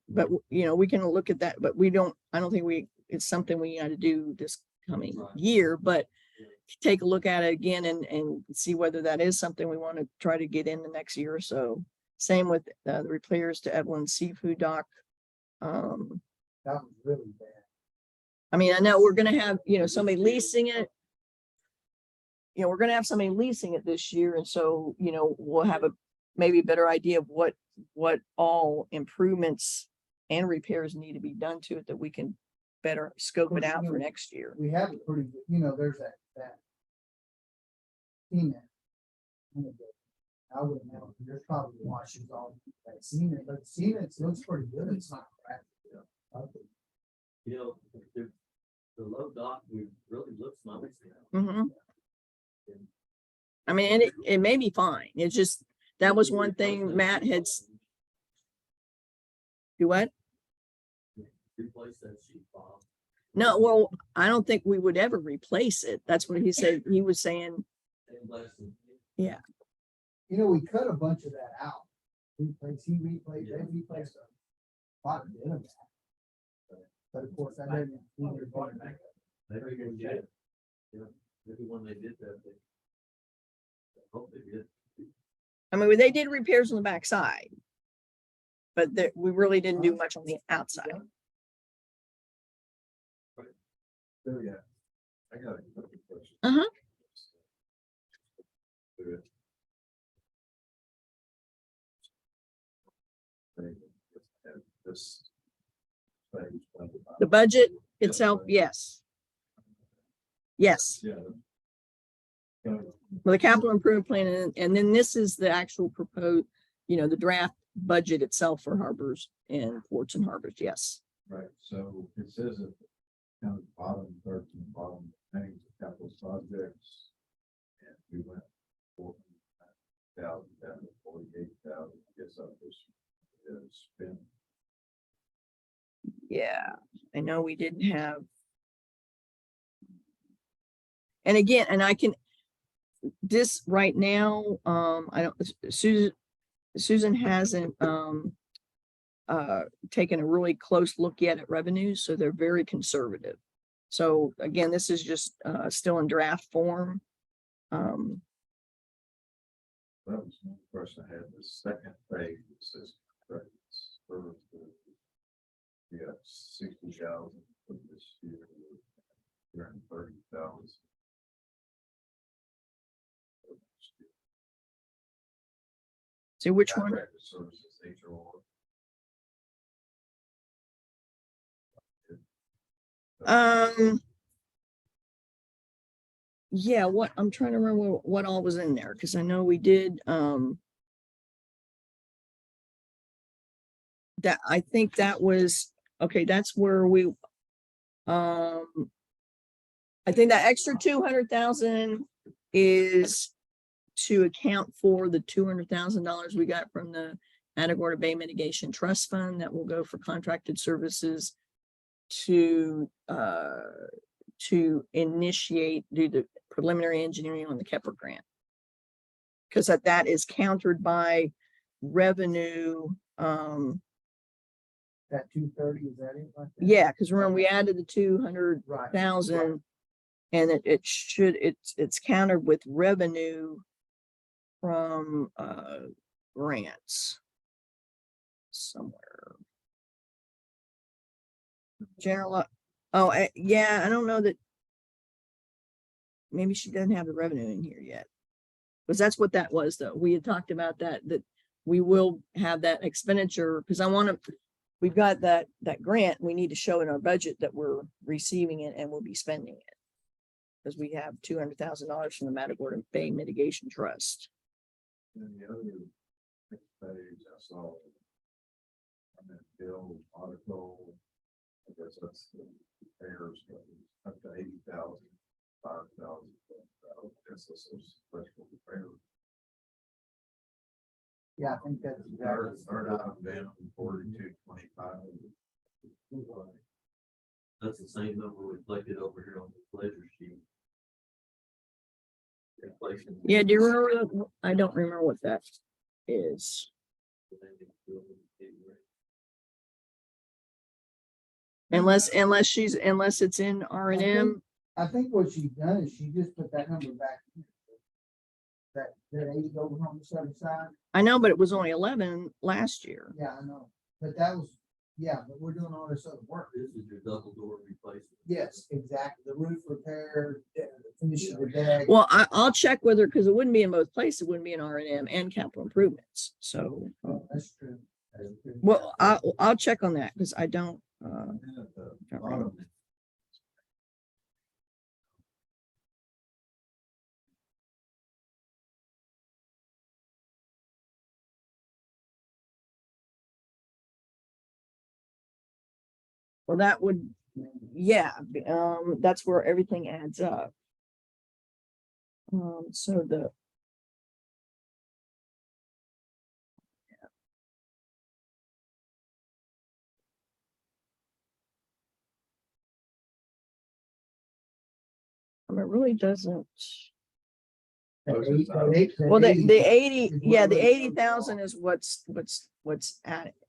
Speaker 1: but you know, we can look at that, but I don't think it's something we got to do this coming year, but take a look at it again and see whether that is something we want to try to get in the next year or so. Same with the repairs to Evelyn Seafood Dock.
Speaker 2: That was really bad.
Speaker 1: I mean, I know we're going to have, you know, somebody leasing it. You know, we're going to have somebody leasing it this year. And so, you know, we'll have maybe a better idea of what all improvements and repairs need to be done to it, that we can better scope it out for next year.
Speaker 2: We have a pretty good, you know, there's that cement. I wouldn't know, there's probably washes all that cement, but cement looks pretty good. It's not cracked.
Speaker 3: You know, the low dock, we really looks nice now.
Speaker 1: Mm-hmm. I mean, and it may be fine. It's just, that was one thing Matt had. Do what?
Speaker 3: Replace that sheet pile.
Speaker 1: No, well, I don't think we would ever replace it. That's what he said. He was saying, yeah.
Speaker 2: You know, we cut a bunch of that out. He replaced a lot of it of that. But of course, that didn't.
Speaker 3: Maybe they did. Yeah, maybe when they did that, I hope they did.
Speaker 1: I mean, they did repairs on the backside, but we really didn't do much on the outside.
Speaker 4: So, yeah. I got a couple questions.
Speaker 1: Uh-huh.
Speaker 4: Do it. This phase,
Speaker 1: The budget itself, yes. Yes,
Speaker 4: yeah.
Speaker 1: well, the capital improvement plan, and then this is the actual proposed, the draft budget itself for harbors and ports and harbors, yes.
Speaker 4: Right, so it says at kind of bottom, third from the bottom, names of capital projects. And we went 400,000 down to 48,000, I guess that was spent.
Speaker 1: Yeah, I know we didn't have. And again, and I can, this right now, I don't, Susan hasn't, taken a really close look yet at revenues, so they're very conservative. So again, this is just, still in draft form.
Speaker 4: That was one question I had. The second page, it says credits for the, yeah, 60,000 for this year, 30,000.
Speaker 1: See which one?
Speaker 4: Contracted services, HR.
Speaker 1: Yeah, what, I'm trying to remember what all was in there, because I know we did, that, I think that was, okay, that's where we, I think that extra 200,000 is to account for the $200,000 we got from the Matagorda Bay Mitigation Trust Fund that will go for contracted services to initiate, do the preliminary engineering on the Kepler grant. Because that is countered by revenue.
Speaker 2: That 230, is that it? Like that?
Speaker 1: Yeah, because remember, we added the 200,000
Speaker 2: Right.
Speaker 1: and it's countered with revenue from grants somewhere. General, yeah, I don't know that. Maybe she doesn't have the revenue in here yet. Because that's what that was, though. We had talked about that we will have that expenditure, because we've got that grant, we need to show in our budget that we're receiving it and we'll be spending it. Because we have $200,000 from the Matagorda Bay Mitigation Trust.
Speaker 4: And the other next page I saw on that bill article, I guess that's the repairs, up to 80,000, 5,000. I guess this is special repair.
Speaker 2: Yeah, I think that's exactly.
Speaker 4: Third item down from 4225.
Speaker 3: That's the same number reflected over here on the ledger sheet. Inflation.
Speaker 1: Yeah, do you remember? I don't remember what that is. Unless it's in R&M.
Speaker 2: I think what she's done is she just put that number back. That 80 over on the other side.
Speaker 1: I know, but it was only 11 last year.
Speaker 2: Yeah, I know. But that was, yeah, but we're doing all this other work.
Speaker 3: This is your double door replacement.
Speaker 2: Yes, exactly. The roof repair, finishing the deck.
Speaker 1: Well, I'll check whether, because it wouldn't be in both places. It wouldn't be in R&M and capital improvements. So,
Speaker 2: That's true. That's true.
Speaker 1: well, I'll check on that because I don't.
Speaker 4: And at the
Speaker 1: Don't
Speaker 4: bottom,
Speaker 1: Well, that would, yeah, that's where everything adds up. So the. It really doesn't. Well, the 80, yeah, the 80,000 is what's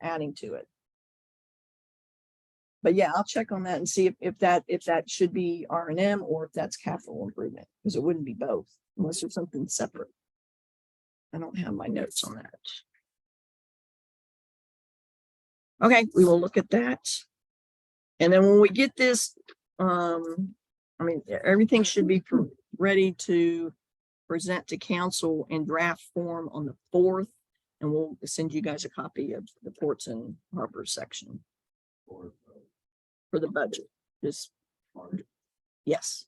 Speaker 1: adding to it. But yeah, I'll check on that and see if that should be R&M or if that's capital improvement, because it wouldn't be both unless there's something separate. I don't have my notes on that. Okay, we will look at that. And then when we get this I mean, everything should be ready to present to council in draft form on the 4th. And we'll send you guys a copy of the ports and harbors section
Speaker 4: Or,
Speaker 1: for the budget. Just, yes.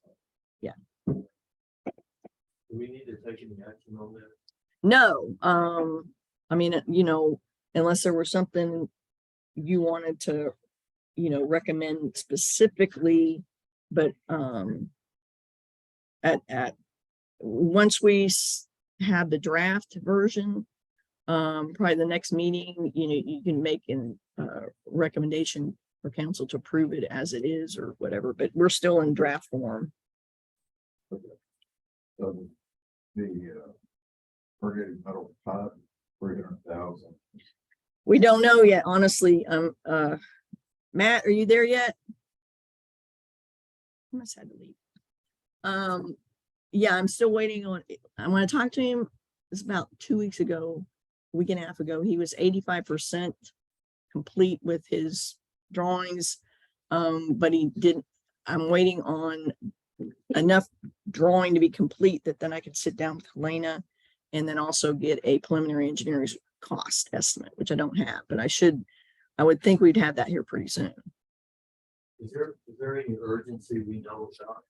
Speaker 3: Do we need to take any action on that?
Speaker 1: No, I mean, you know, unless there was something you wanted to, you know, recommend specifically, but, once we have the draft version, probably the next meeting, you know, you can make an, recommendation for council to approve it as it is or whatever, but we're still in draft form.
Speaker 4: so the, corrugated metal pipe, 300,000.
Speaker 1: We don't know yet, honestly. Matt, are you there yet? I must have to leave. Yeah, I'm still waiting on, I'm gonna talk to him. It's about 2 weeks ago, a week and a half ago. He was 85% complete with his drawings. But he didn't, I'm waiting on enough drawing to be complete that then I can sit down with Helena and then also get a preliminary engineer's cost estimate, which I don't have, but I would think we'd have that here pretty soon.
Speaker 3: Is there any urgency we know about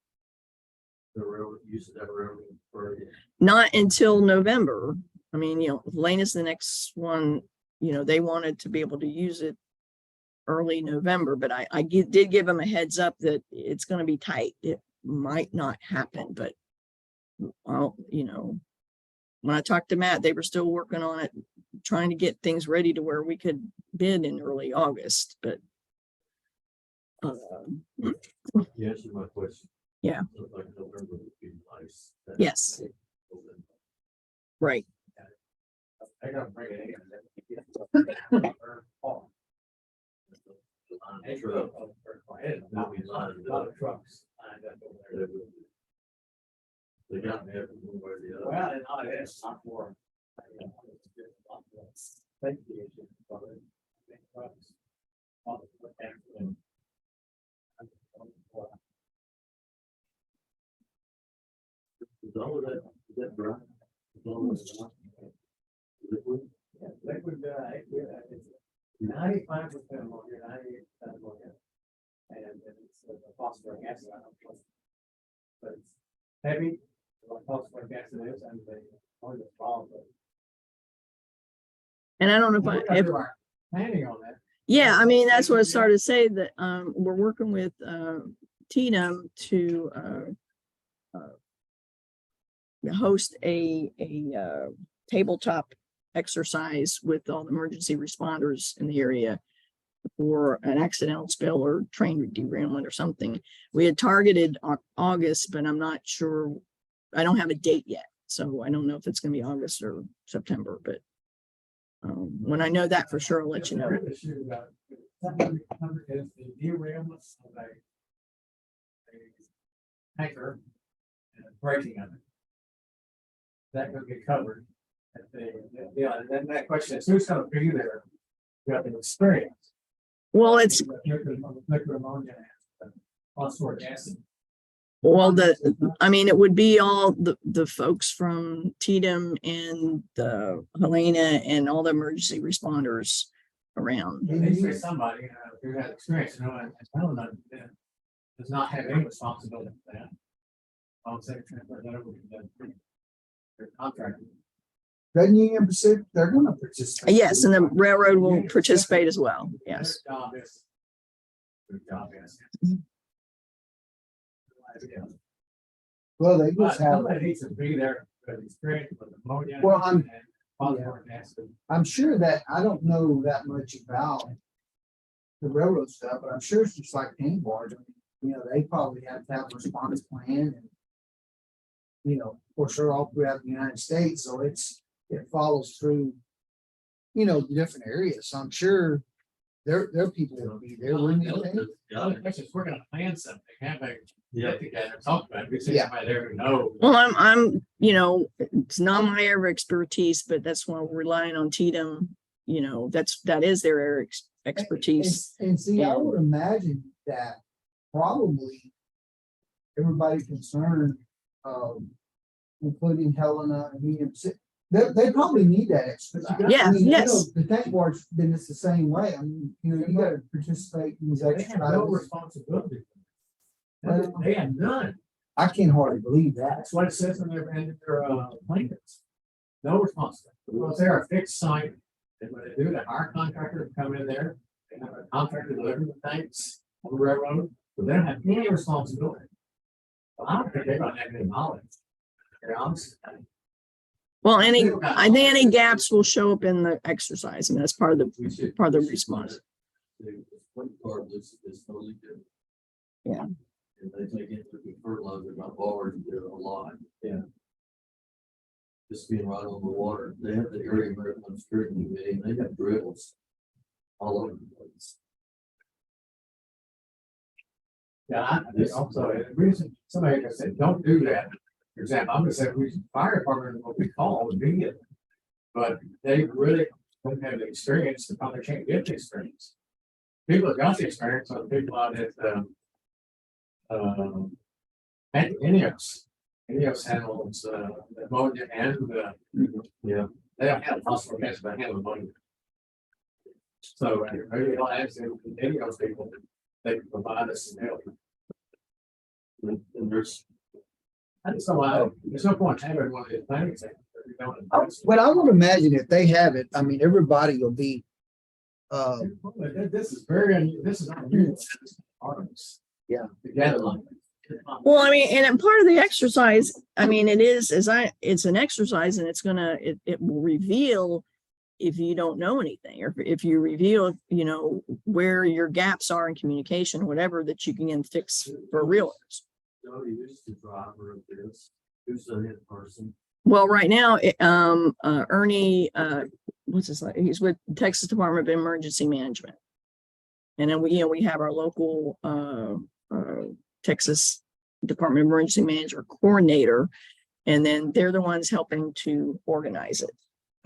Speaker 3: the railroad, use of that railroad for?
Speaker 1: Not until November. I mean, you know, Helena's the next one, you know, they wanted to be able to use it early November, but I did give them a heads up that it's going to be tight. It might not happen, but I'll, you know, when I talked to Matt, they were still working on it, trying to get things ready to where we could bid in early August, but
Speaker 3: You answered my question.
Speaker 1: Yeah.
Speaker 3: Looked like November would be nice.
Speaker 1: yes, right.
Speaker 5: I gotta bring it in. Trucks.
Speaker 3: They got me every one way or the other.
Speaker 5: Well, and not it's not for.
Speaker 3: Is all of that, is that dry? Is all of that dry? Liquid?
Speaker 5: Liquid, it's 95% ammonia, 98% ammonia. And it's the phosphoric acid. But it's heavy, like phosphoric acid is, and they only involve it.
Speaker 1: And I don't know if
Speaker 5: Planning on that.
Speaker 1: yeah, I mean, that's what I started to say that, we're working with, Tatum to, host a tabletop exercise with all the emergency responders in the area for an accidental spill or train derailment or something. We had targeted August, but I'm not sure. I don't have a date yet, so I don't know if it's going to be August or September, but when I know that for sure, I'll let you know.
Speaker 5: Issue about something is the derailment of a tanker and breaking of it. That could be covered. Yeah, and then that question is who's gonna be there? You have the experience.
Speaker 1: Well, it's
Speaker 5: Liquid ammonia and phosphoric acid.
Speaker 1: well, I mean, it would be all the folks from Tatum and the Helena and all the emergency responders around.
Speaker 5: There needs to be somebody who has experience, you know, and Helena does not have any responsibility for that. I'll say transfer that over to their contractor.
Speaker 2: Doesn't Union Pacific, they're gonna participate.
Speaker 1: Yes, and the railroad will participate as well. Yes.
Speaker 5: Their job is. Their job is.
Speaker 2: Well, they
Speaker 5: But
Speaker 2: just have,
Speaker 5: somebody needs to be there with experience with ammonia.
Speaker 2: Well,
Speaker 5: and phosphoric acid.
Speaker 2: I'm sure that, I don't know that much about the railroad stuff, but I'm sure it's just like paint bars. You know, they probably have to have a response plan and, you know, for sure all throughout the United States, so it follows through, you know, different areas. So I'm sure their people will be there. wouldn't you think?
Speaker 5: The other question is, we're gonna plan something, have a
Speaker 3: Yeah.
Speaker 5: get together, talk about it, we see
Speaker 2: Yeah.
Speaker 5: somebody there who knows.
Speaker 1: Well, I'm, you know, it's not my area of expertise, but that's why we're relying on Tatum. You know, that is their area of expertise.
Speaker 2: And see, I would imagine that probably everybody concerned, including Helena and EMC. They probably need that extra.
Speaker 1: Yeah,
Speaker 2: I mean, you know,
Speaker 1: yes.
Speaker 2: The tank board's been it's the same way. I mean, you know, you gotta participate in these
Speaker 5: They have
Speaker 2: extra.
Speaker 5: no
Speaker 2: items.
Speaker 5: responsibility. They have none.
Speaker 2: I can't hardly believe that.
Speaker 5: That's what it says in their plans. No responsibility. Well, if they're a fixed site, then what they do, they hire a contractor to come in there, they have a contractor deliver the tanks on the railroad, but they don't have any responsibility. Well, I don't think they're gonna have any knowledge. They're honest.
Speaker 1: Well, I think any gaps will show up in the exercise. I mean, that's part of the response.
Speaker 3: The split card is totally different.
Speaker 1: Yeah.
Speaker 3: And they take into the fertilizer, not bars, they're a lot.
Speaker 5: Yeah.
Speaker 3: Just being right on the water, they have the area American scrutiny committee, and they have drills all over the place.
Speaker 5: Yeah, I think also, the reason somebody can say, don't do that. For example, I'm gonna say, we, fire department, what we call would be it. But they really don't have the experience, they probably can't get the experience. People that got the experience are the people out at, and Ineos handles, ammonia and,
Speaker 3: Yeah.
Speaker 5: they don't have possible gas, but handle ammonia. So, maybe I'll ask them, Ineos people, they can provide us some help.
Speaker 3: And there's,
Speaker 5: I just don't know, there's no point having one of these things. If you don't invest.
Speaker 2: But I would imagine if they have it, I mean, everybody will be,
Speaker 5: This is very, this is unusual.
Speaker 2: Yeah.
Speaker 5: Together.
Speaker 1: Well, I mean, and part of the exercise, I mean, it's an exercise and it will reveal if you don't know anything, or if you reveal, you know, where your gaps are in communication, whatever, that you can fix for realtors.
Speaker 3: Jody, who's the driver of this? Who's the head person?
Speaker 1: Well, right now, Ernie, what's his name? He's with Texas Department of Emergency Management. And then we have our local, Texas Department of Emergency Management coordinator. And then they're the ones helping to organize it.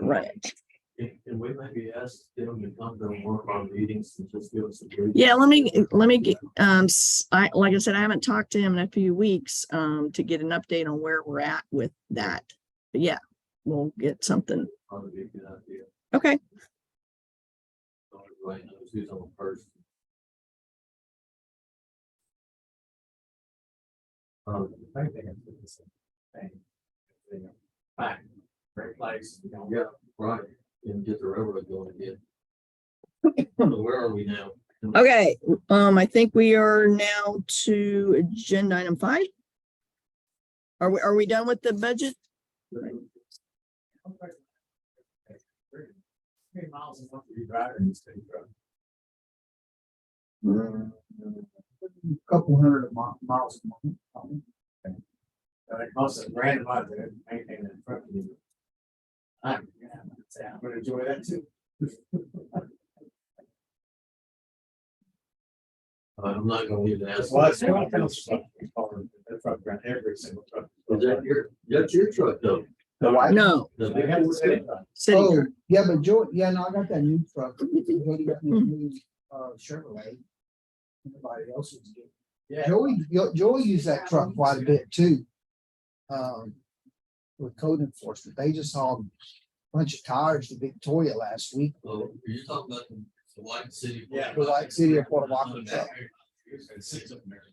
Speaker 1: Right.
Speaker 3: And we maybe ask them to come to one of our meetings and just give us a brief.
Speaker 1: Yeah, let me get, like I said, I haven't talked to him in a few weeks, to get an update on where we're at with that. But yeah, we'll get something.
Speaker 3: Probably be a good idea.
Speaker 1: Okay.
Speaker 3: So everybody knows who's on first.
Speaker 5: I think it's the same thing. Fine, great place, you know.
Speaker 3: Yeah, right, and get the railroad going again. So where are we now?
Speaker 1: Okay, I think we are now to agenda item 5. Are we done with the budget?
Speaker 5: 3 miles and what you drive in the state road.
Speaker 2: couple hundred miles a month.
Speaker 5: It costs a grand a month to maintain that truck. I'm gonna enjoy that too.
Speaker 3: I'm not gonna leave that.
Speaker 5: Well, that's what kind of stuff we call it, that truck around every single truck.
Speaker 3: Is that's your truck though?
Speaker 2: The white-
Speaker 1: No,
Speaker 3: The
Speaker 5: They
Speaker 3: big
Speaker 5: have the
Speaker 3: one?
Speaker 5: same truck.
Speaker 1: city.
Speaker 2: Oh, yeah, but Joe, yeah, no, I got that new truck. Jody got me a new, Chevrolet. Everybody else was getting.
Speaker 5: Yeah.
Speaker 2: Joey used that truck quite a bit too. With code enforcement, they just saw a bunch of tires to Victoria last week.
Speaker 3: Oh, are you talking about the White City?
Speaker 5: Yeah.
Speaker 2: The White City of Port Lavaca truck.
Speaker 5: It's 6 of them there.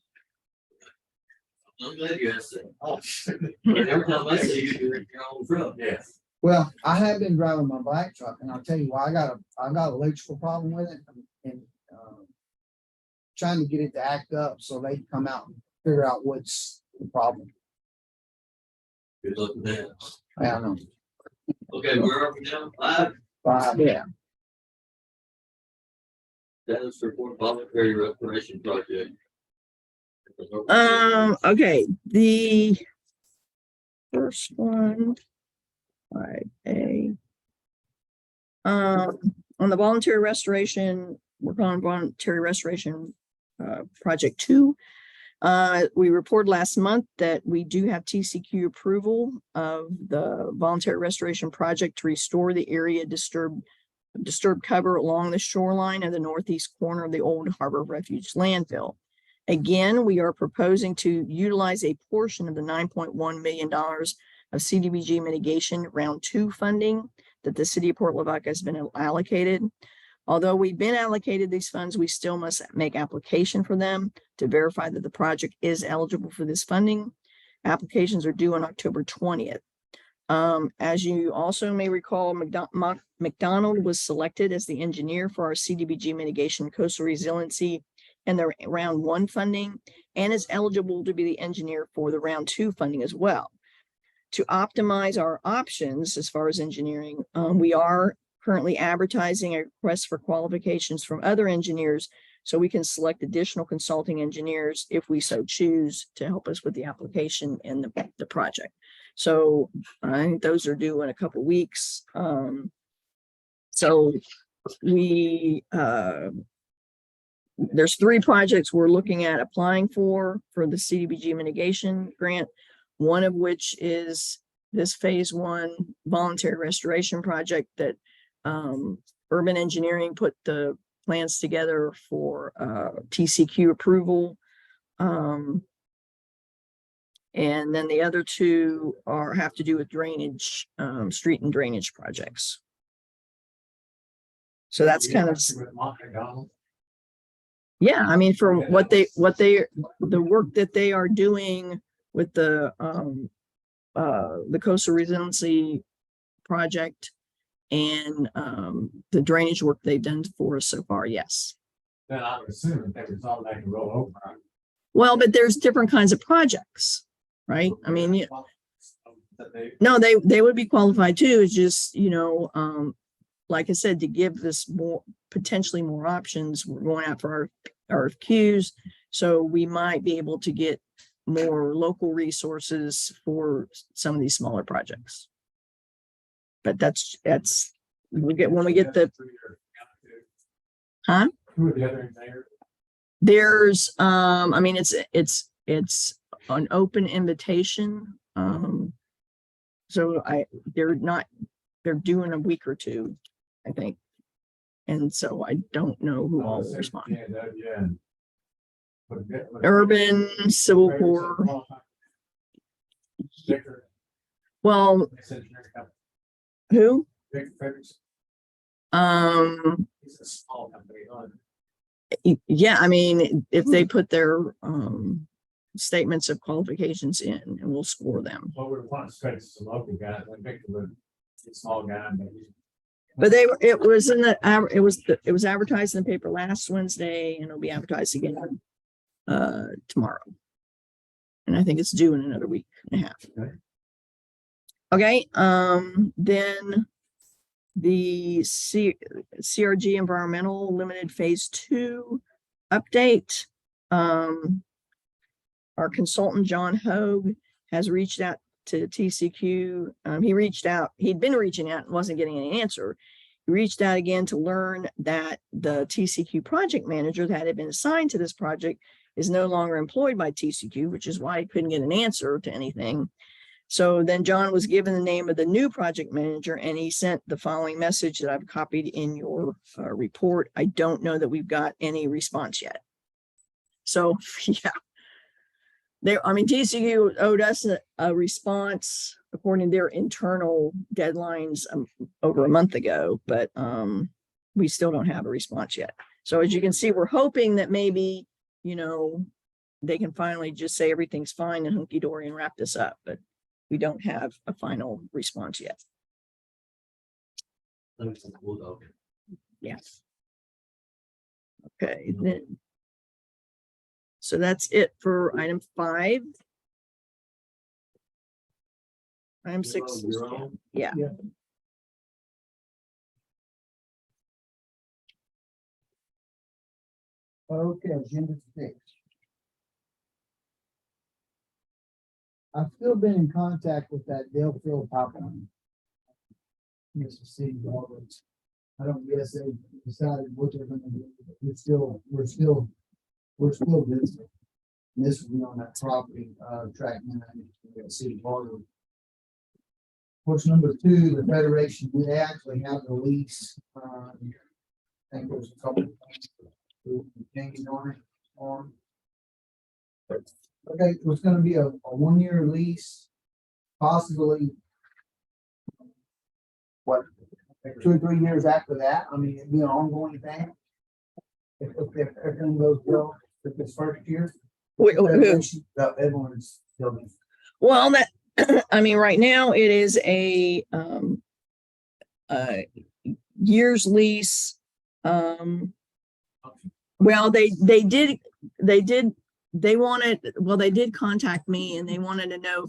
Speaker 3: I'm glad you asked that.
Speaker 5: Oh.
Speaker 3: Every time I see you, you're in your own truck.
Speaker 5: Yes.
Speaker 2: Well, I have been driving my black truck and I'll tell you why, I got an electrical problem with it and, trying to get it to act up so they can come out and figure out what's the problem.
Speaker 3: Good luck with that.
Speaker 2: I don't know.
Speaker 3: Okay, where are we now? 5,
Speaker 1: Yeah.
Speaker 3: status report voluntary restoration project.
Speaker 1: Okay, the first one, 5A. On the voluntary restoration, we're calling voluntary restoration, project 2. We reported last month that we do have TCQ approval of the voluntary restoration project to restore the area disturbed cover along the shoreline of the northeast corner of the old Harbor Refuge landfill. Again, we are proposing to utilize a portion of the $9.1 million of CDBG mitigation round 2 funding that the city of Port Lavaca has been allocated. Although we've been allocated these funds, we still must make application for them to verify that the project is eligible for this funding. Applications are due on October 20th. As you also may recall, McDonald was selected as the engineer for our CDBG mitigation coastal resiliency and the round 1 funding, and is eligible to be the engineer for the round 2 funding as well. To optimize our options as far as engineering, we are currently advertising a request for qualifications from other engineers so we can select additional consulting engineers if we so choose to help us with the application and the project. So I think those are due in a couple weeks. So we there's 3 projects we're looking at applying for the CDBG mitigation grant, one of which is this phase 1 voluntary restoration project that urban engineering put the plans together for TCQ approval. And then the other 2 have to do with drainage, street and drainage projects. So that's kind of, yeah, I mean, for the work that they are doing with the coastal resiliency project and the drainage work they've done for us so far, yes.
Speaker 5: Then I would assume that it's all like a roll over.
Speaker 1: Well, but there's different kinds of projects, right? I mean, no, they would be qualified too. It's just, like I said, to give this potentially more options, we're going out for our RFQs. So we might be able to get more local resources for some of these smaller projects. But that's when we get the, huh?
Speaker 5: Who are the other engineers?
Speaker 1: There's I mean, it's an open invitation. So they're due in a week or 2, I think. And so I don't know who all will respond. Urban, Civil Corps. Well, who?
Speaker 5: It's a small company.
Speaker 1: Yeah, I mean, if they put their statements of qualifications in, and we'll score them.
Speaker 5: Well, we want to stretch the local guys, like Victor was a small guy,
Speaker 1: But it was advertised in the paper last Wednesday, and it'll be advertised again tomorrow. And I think it's due in another week and a half. Okay, then the CRG Environmental Limited Phase 2 update. Our consultant, John Hogue, has reached out to TCQ. He'd been reaching out and wasn't getting any answer. He reached out again to learn that the TCQ project manager that had been assigned to this project is no longer employed by TCQ, which is why he couldn't get an answer to anything. So then John was given the name of the new project manager, and he sent the following message that I've copied in your report. I don't know that we've got any response yet. So yeah, TCQ owed us a response according to their internal deadlines over a month ago, but we still don't have a response yet. So as you can see, we're hoping that maybe, they can finally just say everything's fine and hunky-dory and wrap this up, but we don't have a final response yet. Yes. Okay, then. So that's it for item 5. Item 6. Yeah.
Speaker 2: Okay, agenda 6. I've still been in contact with that Dale Field pipeline. Mr. City Roberts. I don't guess they decided what they're gonna do, but we're still visiting. And this will be on that property, track 9, at City Harbor. Course number 2, the Federation, we actually have the lease. I think there's a couple of things on it. Okay, it was gonna be a 1-year lease, possibly. What, 2 or 3 years after that? I mean, it'd be an ongoing thing. If everything goes well, if it's first year. Everyone's building.
Speaker 1: Well, that, I mean, right now it is a year's lease. Well, they did contact me and they wanted to know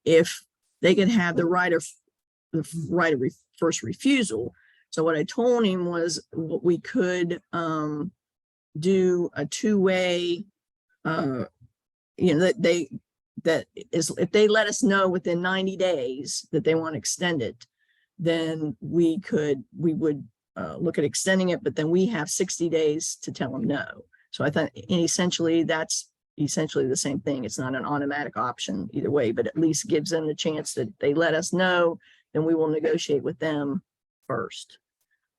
Speaker 1: if they could have the right of first refusal. So what I told him was what we could do a two-way, that is, if they let us know within 90 days that they want to extend it, then we would look at extending it, but then we have 60 days to tell them no. So I thought, and essentially that's essentially the same thing. It's not an automatic option either way, but at least gives them the chance that they let us know, then we will negotiate with them first.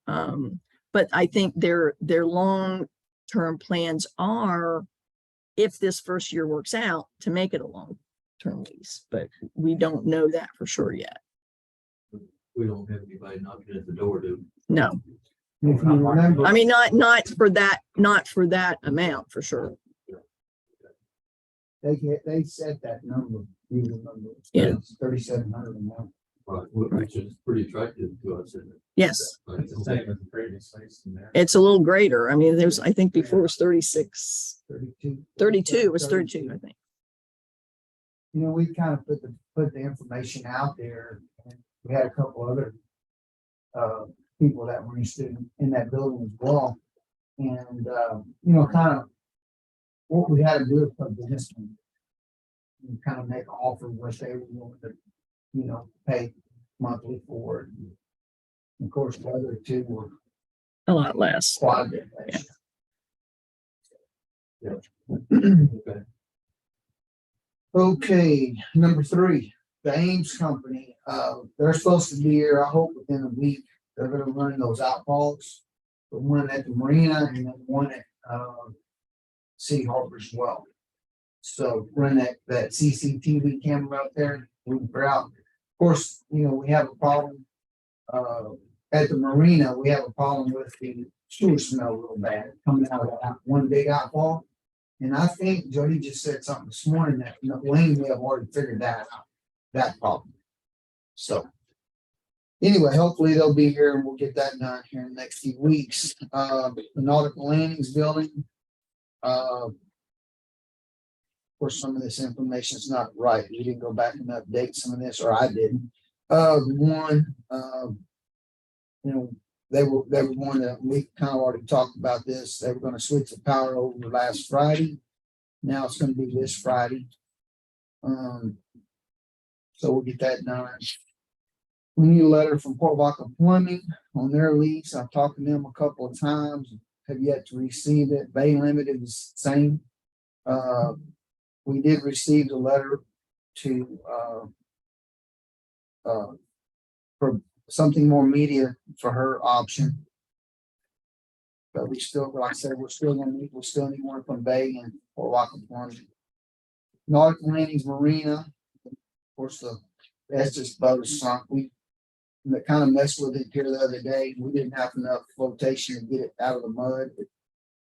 Speaker 1: But I think their long-term plans are, if this first year works out, to make it a long-term lease, but we don't know that for sure yet.
Speaker 3: We don't have anybody knocking at the door, do we?
Speaker 1: No,
Speaker 2: If you remember,
Speaker 1: I mean, not for that amount for sure.
Speaker 2: they set that number, you remember.
Speaker 1: Yeah.
Speaker 2: 3,700 a month.
Speaker 3: Right, which is pretty attractive to us, isn't it?
Speaker 1: Yes,
Speaker 5: It's the same as the previous lease in there.
Speaker 1: it's a little greater. I mean, I think before it was 36,
Speaker 2: 32.
Speaker 1: 32, it was 32, I think.
Speaker 2: You know, we kind of put the information out there, and we had a couple other people that were interested in that building as well. And kind of what we had to do is put this one and kind of make an offer which they were willing to, pay monthly for it. And of course, the other two were
Speaker 1: A lot less.
Speaker 2: quite a bit less.
Speaker 3: Okay.
Speaker 2: Okay, number 3, the Ames Company, they're supposed to be here, I hope within a week. They're gonna run those outfalls, the one at the marina and then one at, City Harbor as well. So run that CCTV camera out there, we're out. Of course, we have a problem, at the marina, we have a problem with the sewer smell real bad coming out of that one big outfall. And I think Jody just said something this morning that Wayne may have already figured that out, that problem. So anyway, hopefully they'll be here and we'll get that done here in the next few weeks. The Nautical Landings building. Of course, some of this information is not right. We didn't go back and update some of this, or I didn't. They were one that we kind of already talked about this. They were going to switch the power over last Friday. Now it's going to be this Friday. So we'll get that done. We need a letter from Port Lavaca Plumbing on their lease. I've talked to them a couple of times, have yet to receive it. Bay Limited is the same. We did receive the letter to for something more media for her option. But we still, like I said, we still need one from Bay and Port Lavaca Plumbing. Nautical Landings Marina, of course, the Estes boat is sunk. We kind of messed with it here the other day. We didn't have enough flotation to get it out of the mud. But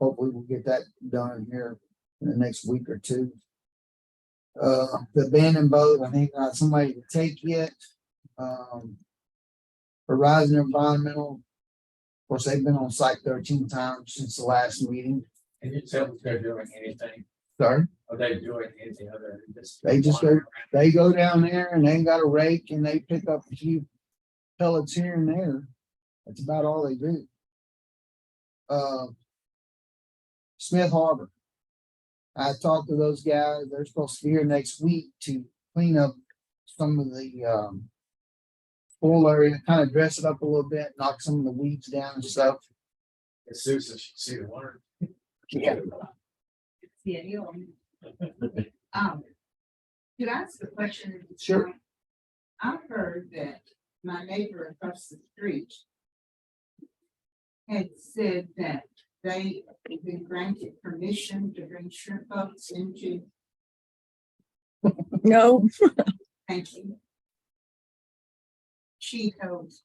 Speaker 2: hopefully we'll get that done here in the next week or two. The abandoned boat, I think not somebody to take yet. Horizon Environmental, of course, they've been on site 13 times since the last meeting.
Speaker 5: Can you tell if they're doing anything?
Speaker 2: Sorry,
Speaker 5: Are they doing anything other than just?
Speaker 2: they just go down there and they got a rake and they pick up a few pellets here and there. That's about all they do. Smith Harbor. I talked to those guys. They're supposed to be here next week to clean up some of the pool area, kind of dress it up a little bit, knock some of the weeds down and stuff.
Speaker 5: Susan should see the water.
Speaker 2: Yeah.
Speaker 6: Yeah, you. Could I ask a question?
Speaker 2: Sure.
Speaker 6: I've heard that my neighbor across the street had said that they have been granted permission to bring shrimp boats into
Speaker 1: No,
Speaker 6: Thank you. She codes.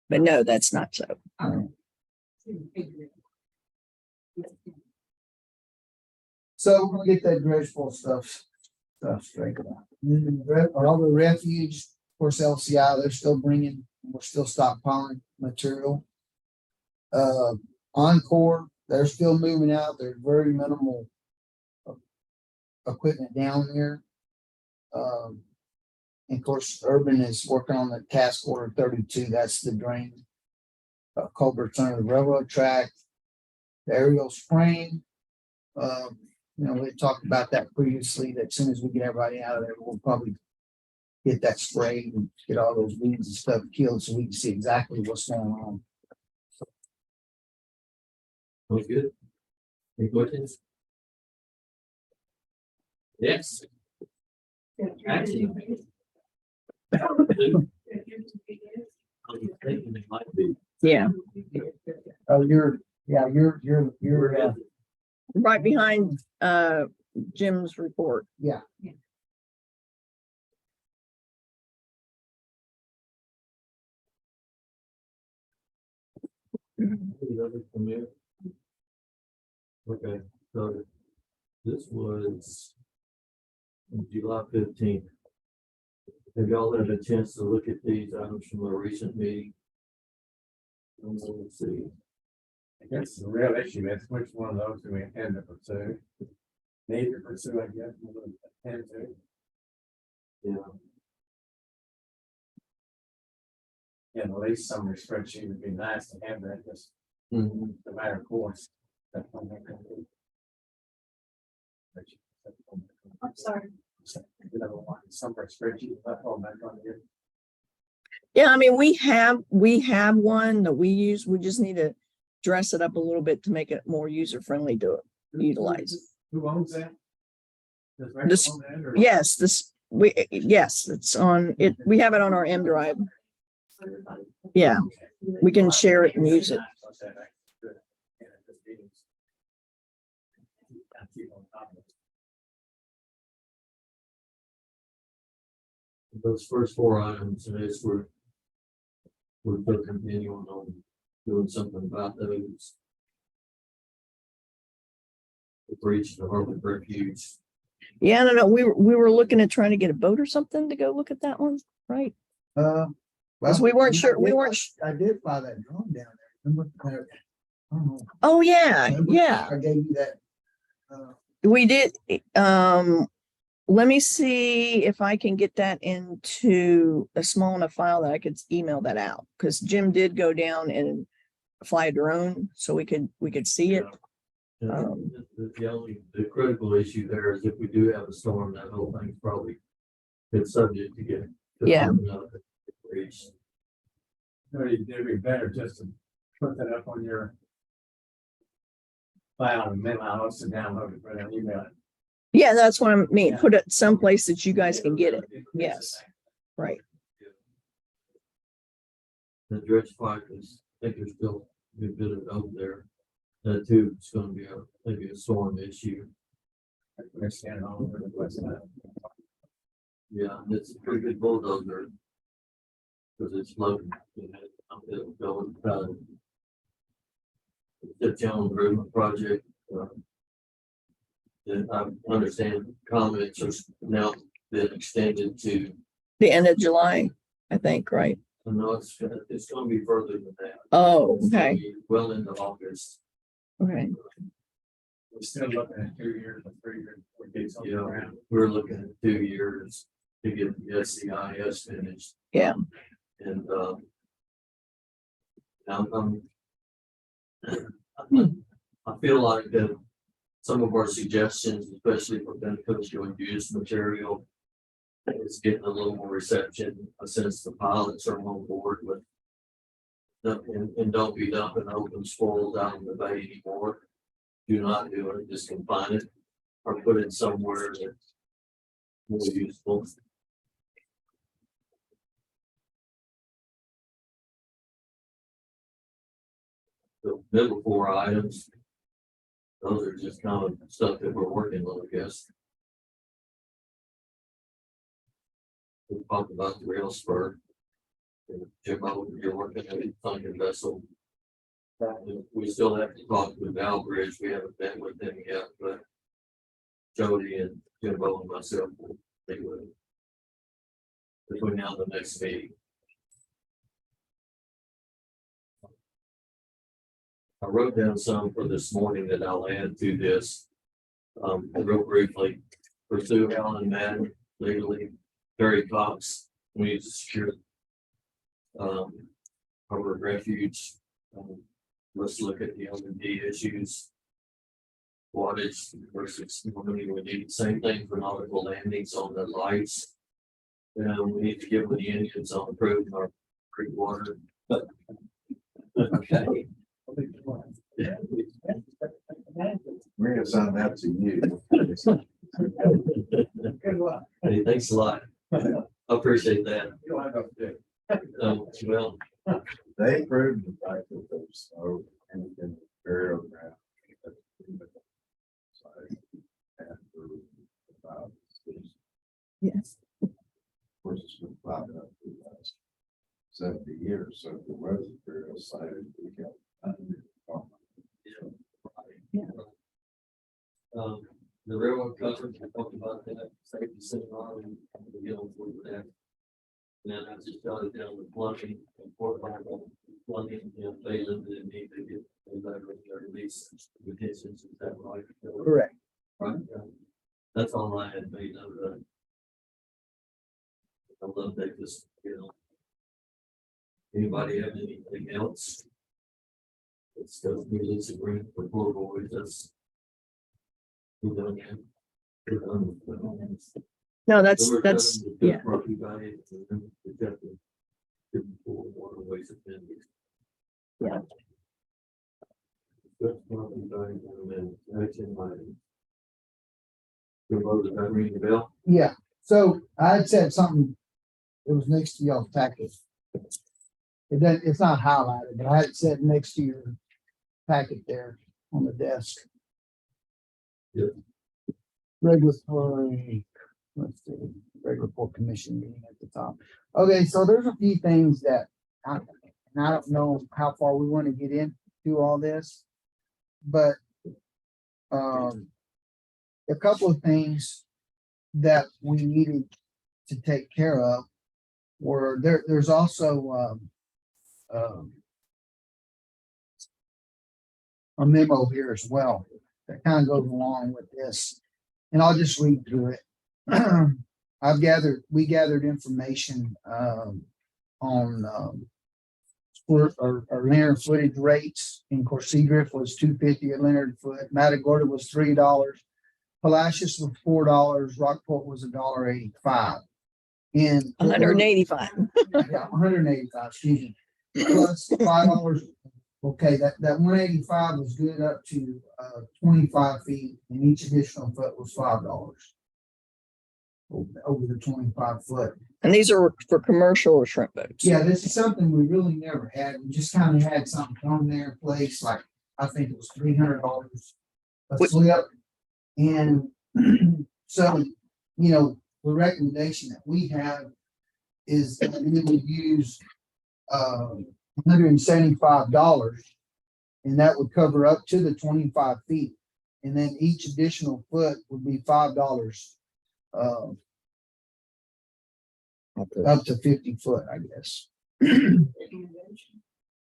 Speaker 1: but no, that's not so.
Speaker 2: So we're gonna get that dredgeful stuff straight out. And then all the refuge, of course, LCI, they're still bringing, we're still stockpiling material. Encore, they're still moving out. There's very minimal equipment down there. And of course, Urban is working on the task order 32. That's the drain. Culverts under the railroad track, the aerial spring. We talked about that previously, that as soon as we get everybody out of there, we'll probably get that sprayed and get all those weeds and stuff killed so we can see exactly what's going on.
Speaker 3: Sounds good. Any questions? Yes. Action. I was thinking it might be.
Speaker 1: Yeah,
Speaker 2: Oh, you're
Speaker 1: right behind Jim's report.
Speaker 2: yeah.
Speaker 3: Okay, so this was July 15th. Have y'all had a chance to look at these items from a recent meeting? Let's see.
Speaker 5: I guess the real issue is which one of those do we intend to pursue? Need to pursue, I guess, we would intend to.
Speaker 3: Yeah,
Speaker 5: Yeah, at least some spreadsheet would be nice to have that, just
Speaker 3: mhm.
Speaker 5: the matter of course. That's one thing can do.
Speaker 6: I'm sorry.
Speaker 5: Some spreadsheet, that's all back on here.
Speaker 1: Yeah, I mean, we have one that we use. We just need to dress it up a little bit to make it more user friendly to utilize.
Speaker 5: Who owns that? Does
Speaker 1: This-
Speaker 5: Rex own that, or-
Speaker 1: Yes, it's on it. We have it on our M drive. Yeah, we can share it and use it.
Speaker 3: Those first four items, and it's we're still continuing on doing something about those. The breach, the harbor refuge.
Speaker 1: Yeah, I don't know. We were looking at trying to get a boat or something to go look at that one, right? Because we weren't sure. We weren't.
Speaker 2: I did fly that drone down there. Remember? I don't know.
Speaker 1: Oh yeah,
Speaker 2: Remember?
Speaker 1: yeah.
Speaker 2: I gave you that.
Speaker 1: We did. Let me see if I can get that into a small enough file that I could email that out. Because Jim did go down and fly a drone, so we could see it.
Speaker 3: The critical issue there is if we do have a storm, that whole thing's probably it's subject to get.
Speaker 1: Yeah.
Speaker 5: It'd be better just to put that up on your file and then I'll also download it, but I'll email it.
Speaker 1: Yeah, that's what I mean.
Speaker 5: Yeah.
Speaker 1: Put it someplace that you guys can get it. Yes. Right.
Speaker 3: The dredge pipe is, I think there's still a good bit of it over there. That too is gonna be maybe a storm issue.
Speaker 5: We're standing all over the place now.
Speaker 3: Yeah, it's a pretty good bulldozer. Cause it's floating, it'll go with, the channel improvement project. And I understand comments are now been extended to,
Speaker 1: The end of July, I think, right?
Speaker 3: I know it's gonna be further than that.
Speaker 1: Oh,
Speaker 3: It's gonna
Speaker 1: okay.
Speaker 3: be well into August.
Speaker 1: Okay.
Speaker 5: We're still looking at 2 years or 3 years. We get something
Speaker 3: You know,
Speaker 5: around.
Speaker 3: we're looking at 2 years to get the SCIS finished.
Speaker 1: Yeah.
Speaker 3: And, I feel like that some of our suggestions, especially for beneficial use material, is getting a little more reception since the pilots are on board with. And don't be dumping open spoils out in the bay anymore. Do not do it, just confine it or put it somewhere that's more useful. The middle four items. those are just kind of stuff that we're working on, I guess. We talked about the rail spur. And Jim, you're working at a sunken vessel. We still have to talk with Valbridge. We haven't met with them yet, but Jody and Jimbo and myself will be with it between now and the next meeting. I wrote down some for this morning that I'll add to this. Real briefly, pursue Allen Madden legally, Terry Cox, we need to secure harbor refuge. Let's look at the LMD issues. Wattage versus normally we need the same thing for nautical landings on the lights. And we need to give the Indians on approving our creek water. Okay. Yeah.
Speaker 4: We're gonna assign that to you.
Speaker 2: Good luck.
Speaker 3: Hey, thanks a lot. I appreciate that.
Speaker 4: You don't have to do.
Speaker 3: Well,
Speaker 4: They approved the fact that there's no anything burial ground.
Speaker 1: Yes.
Speaker 4: Of course, it's been plowed up for the last 70 years, so if there was a burial site, we can.
Speaker 3: The railroad coverage, we talked about that, safety seminar, and the deal with that. And then I just jotted down the plumbing and Port Lavaca plumbing, they limited and need to get a letter of their release petitions, is that right?
Speaker 2: Correct.
Speaker 3: Right, that's all I had made of that. I love that, just, anybody have anything else? It's just release agreement for poor boys, that's. We're done yet? We're done.
Speaker 1: No,
Speaker 3: So
Speaker 1: that's,
Speaker 3: we're
Speaker 1: that's,
Speaker 3: done with the
Speaker 1: yeah.
Speaker 3: property value and then the chapter 54 waterways appendix.
Speaker 1: Yeah.
Speaker 3: Just property value and then action items. Good vote, did I ring the bell?
Speaker 2: Yeah, so I had said something, it was next to y'all's packet. It doesn't, it's not highlighted, but I had it said next to your packet there on the desk.
Speaker 3: Yep.
Speaker 2: Regulatory, let's see, regular Port Commission meeting at the top. Okay, so there's a few things that and I don't know how far we want to get into all this, but a couple of things that we needed to take care of were there's also a memo here as well that kind of goes along with this, and I'll just read through it. We gathered information on our linear footage rates. In Seagriff was $2.50 a linear foot, Matagorda was $3, Palacios was $4, Rockport was $1.85. And
Speaker 1: 185.
Speaker 2: yeah, 185, excuse me. Plus $5. Okay, that 185 was good up to 25 feet, and each additional foot was $5 over the 25 foot.
Speaker 1: And these are for commercial or shrimp boats.
Speaker 2: Yeah, this is something we really never had. We just kind of had something on there place, like I think it was $300 a slip. And so, the recommendation that we have is that we would use $175, and that would cover up to the 25 feet. And then each additional foot would be $5 up to 50 foot, I guess.
Speaker 6: Recommendation.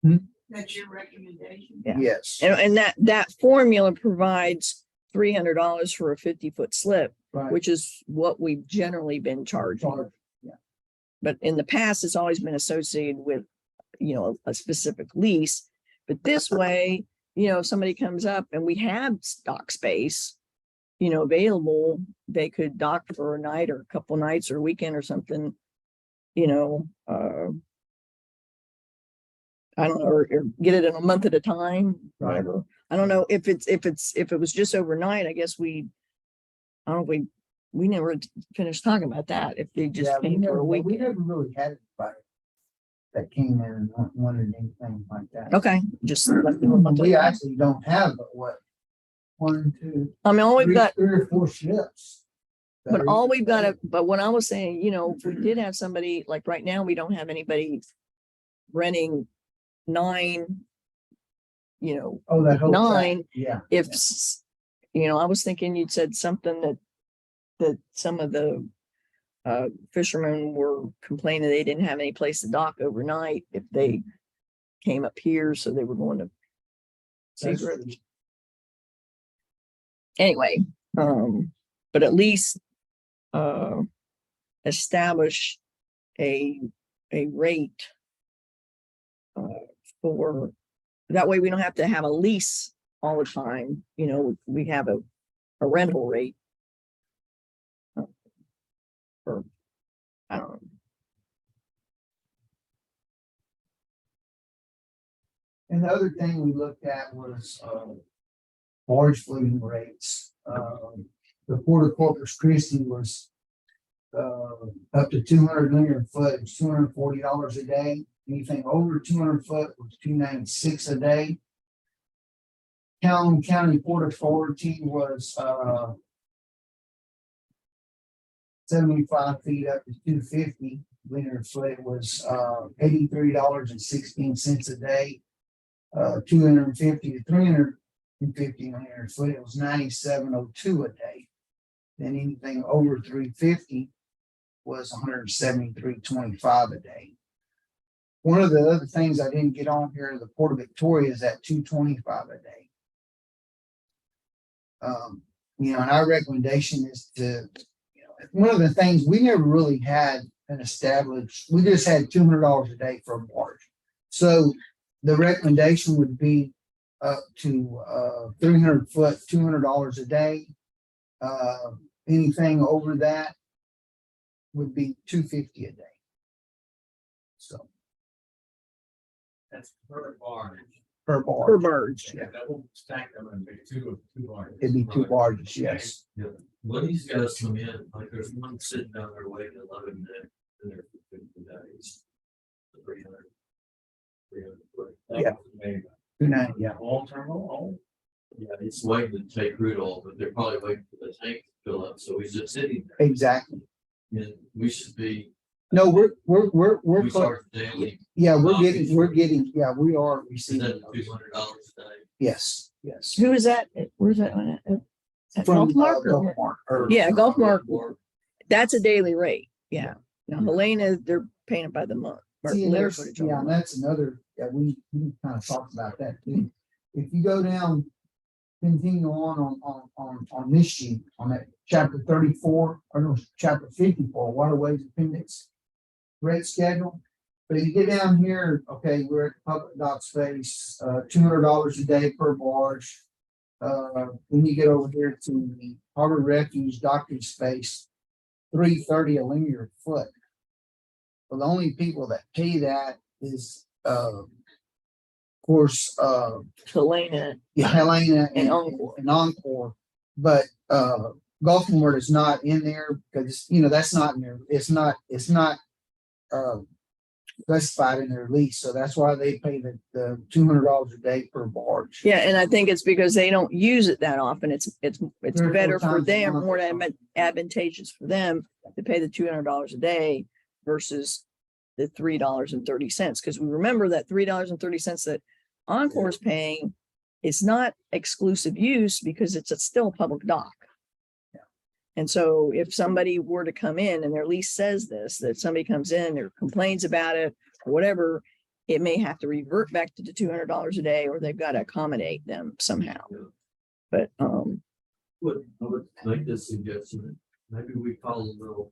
Speaker 2: Hmm?
Speaker 6: That's your recommendation?
Speaker 1: Yeah.
Speaker 2: Yes.
Speaker 1: And that formula provides $300 for a 50-foot slip,
Speaker 2: Right.
Speaker 1: which is what we've generally been charging.
Speaker 2: Charge, yeah.
Speaker 1: But in the past, it's always been associated with, a specific lease. But this way, if somebody comes up and we have dock space, available, they could dock for a night or a couple nights or a weekend or something, I don't know, or get it in a month at a time, whatever. I don't know if it was just overnight, I guess we never finished talking about that. If they just
Speaker 2: Yeah,
Speaker 1: came for a
Speaker 2: we
Speaker 1: weekend.
Speaker 2: never really had anybody that came in and wanted anything like that.
Speaker 1: Okay, just. let them know.
Speaker 2: We actually don't have but what one, two,
Speaker 1: I mean, all we've got,
Speaker 2: three or four ships. that
Speaker 1: but
Speaker 2: are
Speaker 1: all
Speaker 2: even
Speaker 1: we've got to,
Speaker 2: available.
Speaker 1: but what I was saying, you know, if we did have somebody, like right now, we don't have anybody renting 9, you know,
Speaker 2: Oh, that whole. track,
Speaker 1: 9,
Speaker 2: Yeah.
Speaker 1: if,
Speaker 2: yeah.
Speaker 1: you know, I was thinking you'd said something that some of the fishermen were complaining they didn't have any place to dock overnight if they came up here, so they were going to
Speaker 2: That's
Speaker 1: Seabrook.
Speaker 2: true.
Speaker 1: Anyway, but at least establish a rate for that way we don't have to have a lease all the time. You know, we have a rental rate. Or I don't know.
Speaker 2: And the other thing we looked at was, barge fleeting rates. The Port of Corpus Christi was, up to 200 linear foot, it was $240 a day. Anything over 200 foot was $296 a day. County Port Authority was, 75 feet up to 250 linear foot was, $83.16 a day. 250 to 350 linear foot, it was 97.02 a day. Then anything over 350 was 173.25 a day. One of the other things I didn't get on here, the Port of Victoria is at 225 a day. You know, and our recommendation is to, you know, one of the things we never really had an established, we just had $200 a day for a barge. So the recommendation would be up to 300 foot, $200 a day. Anything over that would be $250 a day. So
Speaker 5: That's per barge.
Speaker 2: per
Speaker 1: Per
Speaker 2: barge,
Speaker 1: barge.
Speaker 2: Yeah.
Speaker 5: Double stack them and be two barges.
Speaker 2: it'd be 2
Speaker 5: Right.
Speaker 2: barges, yes.
Speaker 3: When these guys come in, like there's one sitting down there waiting 11 days, and they're 50 days. 300. 300 foot.
Speaker 2: Yeah. 290, yeah.
Speaker 5: All terminal, all.
Speaker 3: Yeah, it's waiting to take crude oil, but they're probably waiting for the tank to fill up, so he's just sitting there.
Speaker 2: Exactly.
Speaker 3: And we should be,
Speaker 2: No, we're,
Speaker 3: we charge daily,
Speaker 2: yeah, we're getting, yeah, we are
Speaker 3: is
Speaker 2: receiving
Speaker 3: that
Speaker 2: those.
Speaker 3: $200 a day?
Speaker 2: Yes, yes.
Speaker 1: Who is that? Where's that one at? At
Speaker 2: From
Speaker 1: Gulfmark or-
Speaker 2: Gulfmark, or-
Speaker 1: Yeah, Gulfmark.
Speaker 3: Or-
Speaker 1: That's a daily rate. Yeah. Now Helena, they're paying it by the month. or
Speaker 2: See, and
Speaker 1: linear
Speaker 2: there's,
Speaker 1: footage on
Speaker 2: yeah,
Speaker 1: the
Speaker 2: and
Speaker 1: month.
Speaker 2: that's another, yeah, we kind of talked about that too. If you go down, continue on this sheet, on that chapter 34, or no, chapter 54, waterways appendix, rate schedule. But you get down here, okay, we're at public dock space, $200 a day per barge. Then you get over here to the harbor refuge docking space, $330 a linear foot. Well, the only people that pay that is, of course,
Speaker 1: Helena
Speaker 2: Helena
Speaker 1: and Encore.
Speaker 2: and Encore, but Gulfport is not in there because, you know, that's not in there. It's not specified in their lease, so that's why they pay the $200 a day per barge.
Speaker 1: Yeah, and I think it's because they don't use it that often. It's
Speaker 2: 3 or 4
Speaker 1: better for
Speaker 2: times a
Speaker 1: them,
Speaker 2: month
Speaker 1: more
Speaker 2: or something.
Speaker 1: advantageous for them to pay the $200 a day versus the $3.30. Because we remember that $3.30 that Encore is paying is not exclusive use because it's still a public dock. And so if somebody were to come in and their lease says this, that somebody comes in or complains about it or whatever, it may have to revert back to the $200 a day, or they've got to accommodate them somehow. But,
Speaker 3: I would make this suggestion, maybe we call a little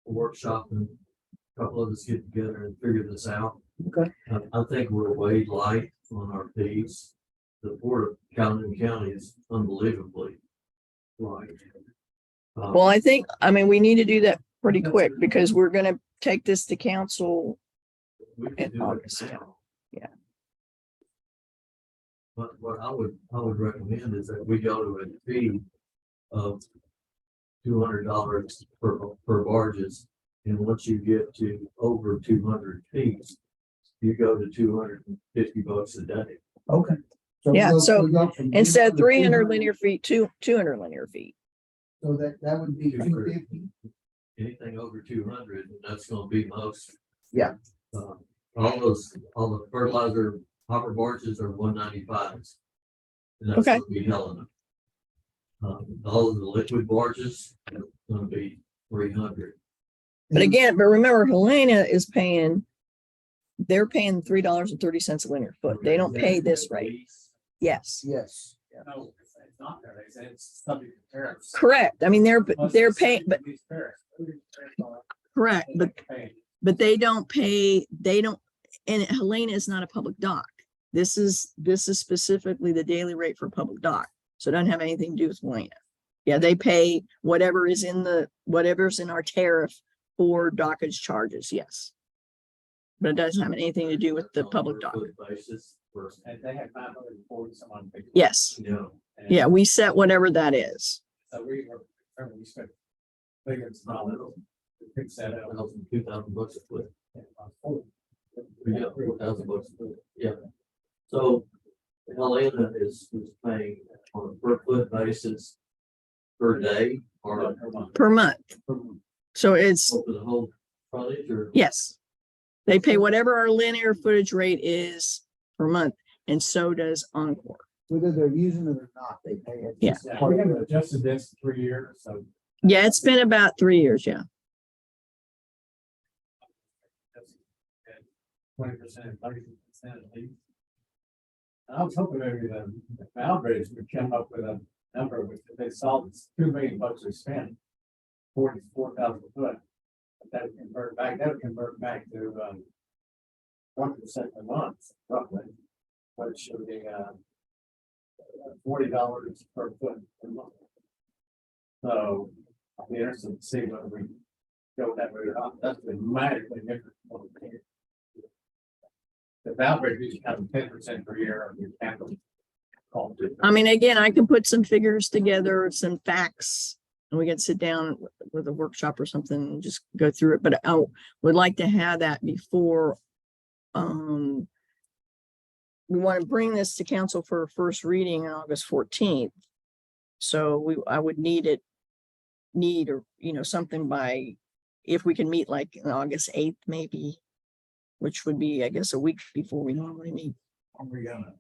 Speaker 3: workshop and a couple of us get together and figure this out.
Speaker 2: Okay.
Speaker 3: I think we're way light on our fees. The Port of County is unbelievably light.
Speaker 1: well, I mean, we need to do that pretty quick because we're going to take this to council.
Speaker 3: We
Speaker 1: in
Speaker 3: can do it
Speaker 1: August,
Speaker 3: now.
Speaker 1: yeah.
Speaker 3: But what I would recommend is that we go to a fee of $200 per barges. And once you get to over 200 feet, you go to $250 a day.
Speaker 2: Okay. So we
Speaker 1: Yeah,
Speaker 2: go-
Speaker 1: so
Speaker 2: we go from
Speaker 1: instead
Speaker 2: 0
Speaker 1: of
Speaker 2: to
Speaker 1: 300
Speaker 2: 200,
Speaker 1: linear feet to 200 linear feet.
Speaker 2: So that would be 250.
Speaker 3: Anything over 200, that's gonna be most.
Speaker 2: Yeah.
Speaker 3: All the fertilizer hopper barges are 195s. And that's
Speaker 1: Okay.
Speaker 3: gonna be Helena. All of the liquid barges are gonna be 300.
Speaker 1: But remember, Helena is paying, they're paying $3.30 a linear foot. They don't pay this rate. Yes,
Speaker 2: Yes.
Speaker 5: No, it's not there. They say it's subject to tariffs.
Speaker 1: correct. I mean, they're paying, but
Speaker 5: These tariffs.
Speaker 1: correct, but they don't pay, and Helena is not a public dock. This is specifically the daily rate for public dock. So it doesn't have anything to do with Helena. Yeah, they pay whatever's in our tariff for dockage charges, yes. But it doesn't have anything to do with the public dock.
Speaker 3: Basis for,
Speaker 5: And they had 540 some on.
Speaker 1: Yes,
Speaker 3: you know,
Speaker 1: yeah, we set whatever that is.
Speaker 5: So we spent billions of dollars to fix that out.
Speaker 3: 2,000 bucks a foot. We got 4,000 bucks a foot. Yeah. So Helena is paying on a per foot basis per day or
Speaker 1: Per month. So it's,
Speaker 3: over the whole frontage or?
Speaker 1: yes. They pay whatever our linear footage rate is per month, and so does Encore.
Speaker 2: Whether they're using it or not, they pay it.
Speaker 1: Yeah.
Speaker 5: Yeah, we haven't adjusted this in 3 years, so.
Speaker 1: Yeah, it's been about 3 years, yeah.
Speaker 5: 20%, 30% at least. I was hoping maybe the Boundbridge would come up with a number, which if they solved it's $2 million we spent, 44,000 foot. But that would convert back to 1% a month, roughly. Which should be $40 per foot per month. So I'll be interested to see whether we go that way or not. That's dramatically different. from what we did. The Boundbridge usually have 10% per year of your capital.
Speaker 1: I mean, again, I can put some figures together, some facts, and we can sit down with a workshop or something and just go through it. But I would like to have that before we want to bring this to council for a first reading on August 14th. So I would need something by, if we can meet like on August 8th, maybe, which would be, I guess, a week before we normally meet.
Speaker 4: Are we gonna?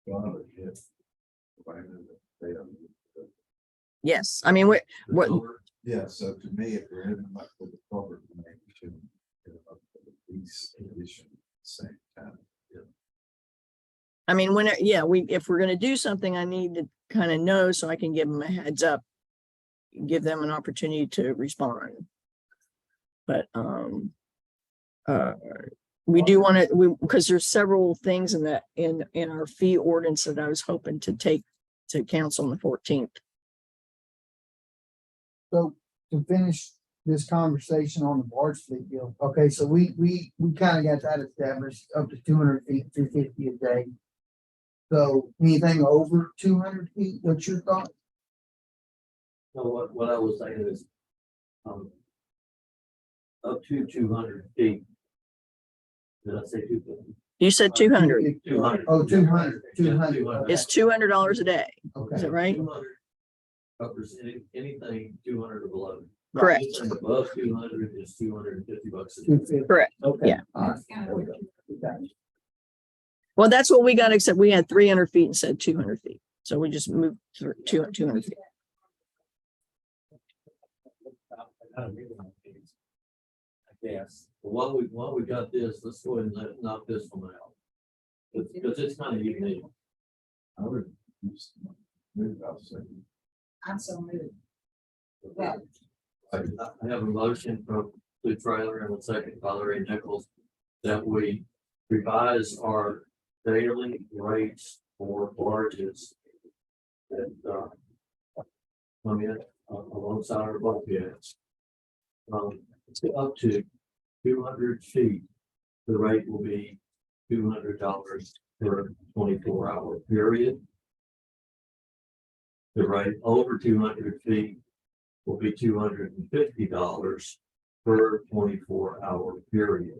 Speaker 4: Gonna get.
Speaker 1: Yes, I mean, what,
Speaker 4: Yeah, so to me, if we're in like with the culvert, we should. Get up to the lease condition at the same time.
Speaker 1: I mean, if we're gonna do something, I need to kind of know so I can give them a heads up, give them an opportunity to respond. But we do want to, because there's several things in our fee ordinance that I was hoping to take to council on the 14th.
Speaker 2: So to finish this conversation on the barge fleet deal, okay, so we kind of got that established up to 200 feet, 250 a day. So anything over 200 feet, what's your thought?
Speaker 3: No, what I was saying is, up to 200 feet. Did I say 250?
Speaker 1: You said 200.
Speaker 3: 200.
Speaker 2: Oh, 200.
Speaker 1: It's $200 a day.
Speaker 2: Okay.
Speaker 1: Is it right?
Speaker 3: 200 covers anything 200 or below.
Speaker 1: Correct.
Speaker 3: Anything above 200 is 250 bucks.
Speaker 2: 250.
Speaker 1: Correct.
Speaker 2: Okay.
Speaker 1: Yeah.
Speaker 2: All right.
Speaker 6: That's kind
Speaker 2: There we
Speaker 6: of-
Speaker 2: go. Okay.
Speaker 1: Well, that's what we got, except we had 300 feet and said 200 feet. So we just moved through 200 feet.
Speaker 5: Yes.
Speaker 3: While we got this, let's go ahead and knock this one out. Because it's kind of unique.
Speaker 4: I would. Move out second.
Speaker 6: I'm so moved. Well,
Speaker 3: I have a motion from the trailer and a second by Larry Nichols that we revise our daily rates for barges that come in alongside our bulkheads. Up to 200 feet, the rate will be $200 per 24-hour period. The rate over 200 feet will be $250 per 24-hour period.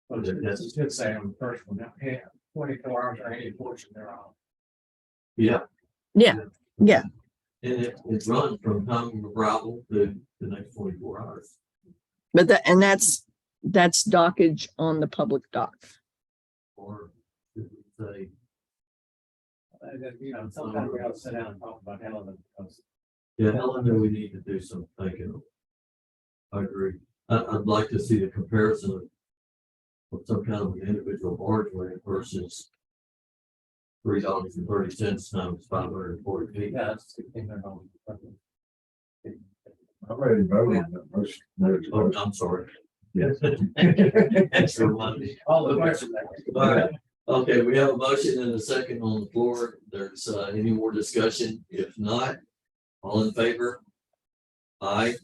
Speaker 5: But it's just say on the first one, yeah, 24 hours or any portion thereof.
Speaker 3: Yeah.
Speaker 1: Yeah. Yeah.
Speaker 3: And it runs from time of arrival to the next 24 hours.
Speaker 1: But that's dockage on the public dock.
Speaker 3: Or should we say,
Speaker 5: You know, sometimes we gotta sit down and talk about Helen, because
Speaker 3: yeah, Helen, we need to do some thinking. I agree. I'd like to see the comparison of some kind of an individual barge rate versus $3.30 times 540 feet.
Speaker 5: yeah, that's $1,600.
Speaker 4: I'm ready to vote on that motion.
Speaker 3: Oh, I'm sorry.
Speaker 4: Yes.
Speaker 3: Extra money.
Speaker 5: All the questions.
Speaker 3: All right. Okay, we have a motion and a second on the floor. There's any more discussion? If not, all in favor? Aye.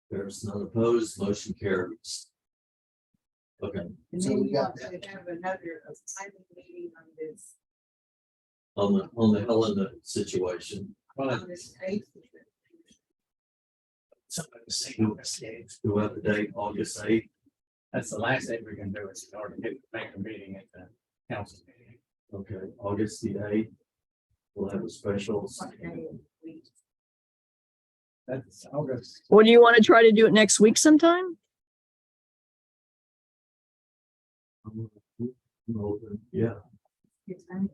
Speaker 3: There's none opposed, motion carries. Okay,
Speaker 6: And
Speaker 2: So
Speaker 6: then
Speaker 2: we
Speaker 6: you
Speaker 2: got
Speaker 6: want to have another planning meeting on this,
Speaker 3: on the Helena situation,
Speaker 5: Well,
Speaker 6: on this 8th.
Speaker 5: something to see on this game.
Speaker 3: do we have the date, August 8th?
Speaker 5: That's the last thing we can do is in order to make a meeting at the council meeting.
Speaker 3: Okay, August the 8th. We'll have a special.
Speaker 6: What day of the week?
Speaker 5: That's August.
Speaker 1: Well, do you want to try to do it next week sometime?
Speaker 3: Yeah,
Speaker 6: It's on-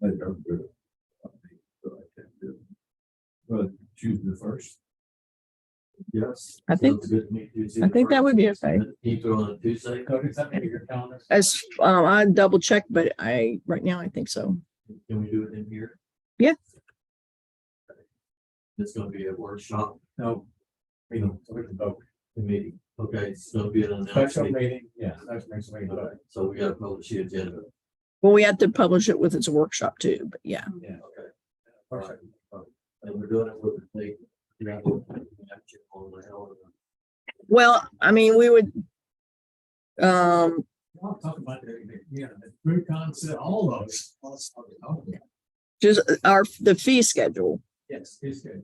Speaker 4: I don't do it. But choose the first.
Speaker 3: yes.
Speaker 1: I think-
Speaker 3: Sounds good to me, Tuesday
Speaker 1: I
Speaker 3: the
Speaker 1: think that would be
Speaker 3: 1st.
Speaker 1: okay.
Speaker 3: Keep it on a Tuesday.
Speaker 5: Cody, something in your calendar?
Speaker 1: As I double check, but right now I think so.
Speaker 3: Can we do it in here?
Speaker 1: Yeah.
Speaker 3: It's gonna be a workshop,
Speaker 5: No. Meeting, so we can vote.
Speaker 3: the meeting. Okay, it's gonna be an
Speaker 5: Special
Speaker 3: announcement.
Speaker 5: meeting, yeah, that's next meeting.
Speaker 3: Okay, so we gotta publish the agenda.
Speaker 1: Well, we have to publish it with its workshop too, but yeah.
Speaker 5: Yeah.
Speaker 3: Okay. All right. And we're doing it with the state. Yeah. On the Helena.
Speaker 1: Well, I mean, we would,
Speaker 5: I'll talk about the food concept, all those.
Speaker 1: just the fee schedule.
Speaker 5: Yes, it's good.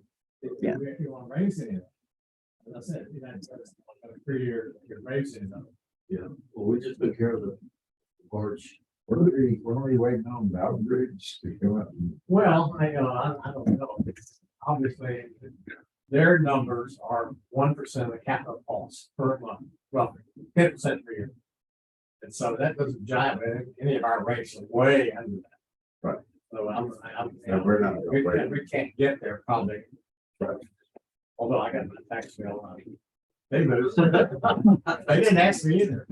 Speaker 1: Yeah.
Speaker 5: If you want to raise it, as I said, you know, it's a 3-year, you're raising them.
Speaker 3: Yeah, well, we just took care of the barge.
Speaker 4: We're only waiting on Mountain Bridge to come up.
Speaker 5: Well, I don't know. Obviously, their numbers are 1% of the capital costs per month, roughly 10% per year. And so that doesn't jive with any of our rates, are way under that.
Speaker 4: Right.
Speaker 5: So
Speaker 4: And we're not gonna wait.
Speaker 5: we can't get there probably.
Speaker 4: Right.
Speaker 5: Although I got my tax bill on. They moved. They didn't ask me either.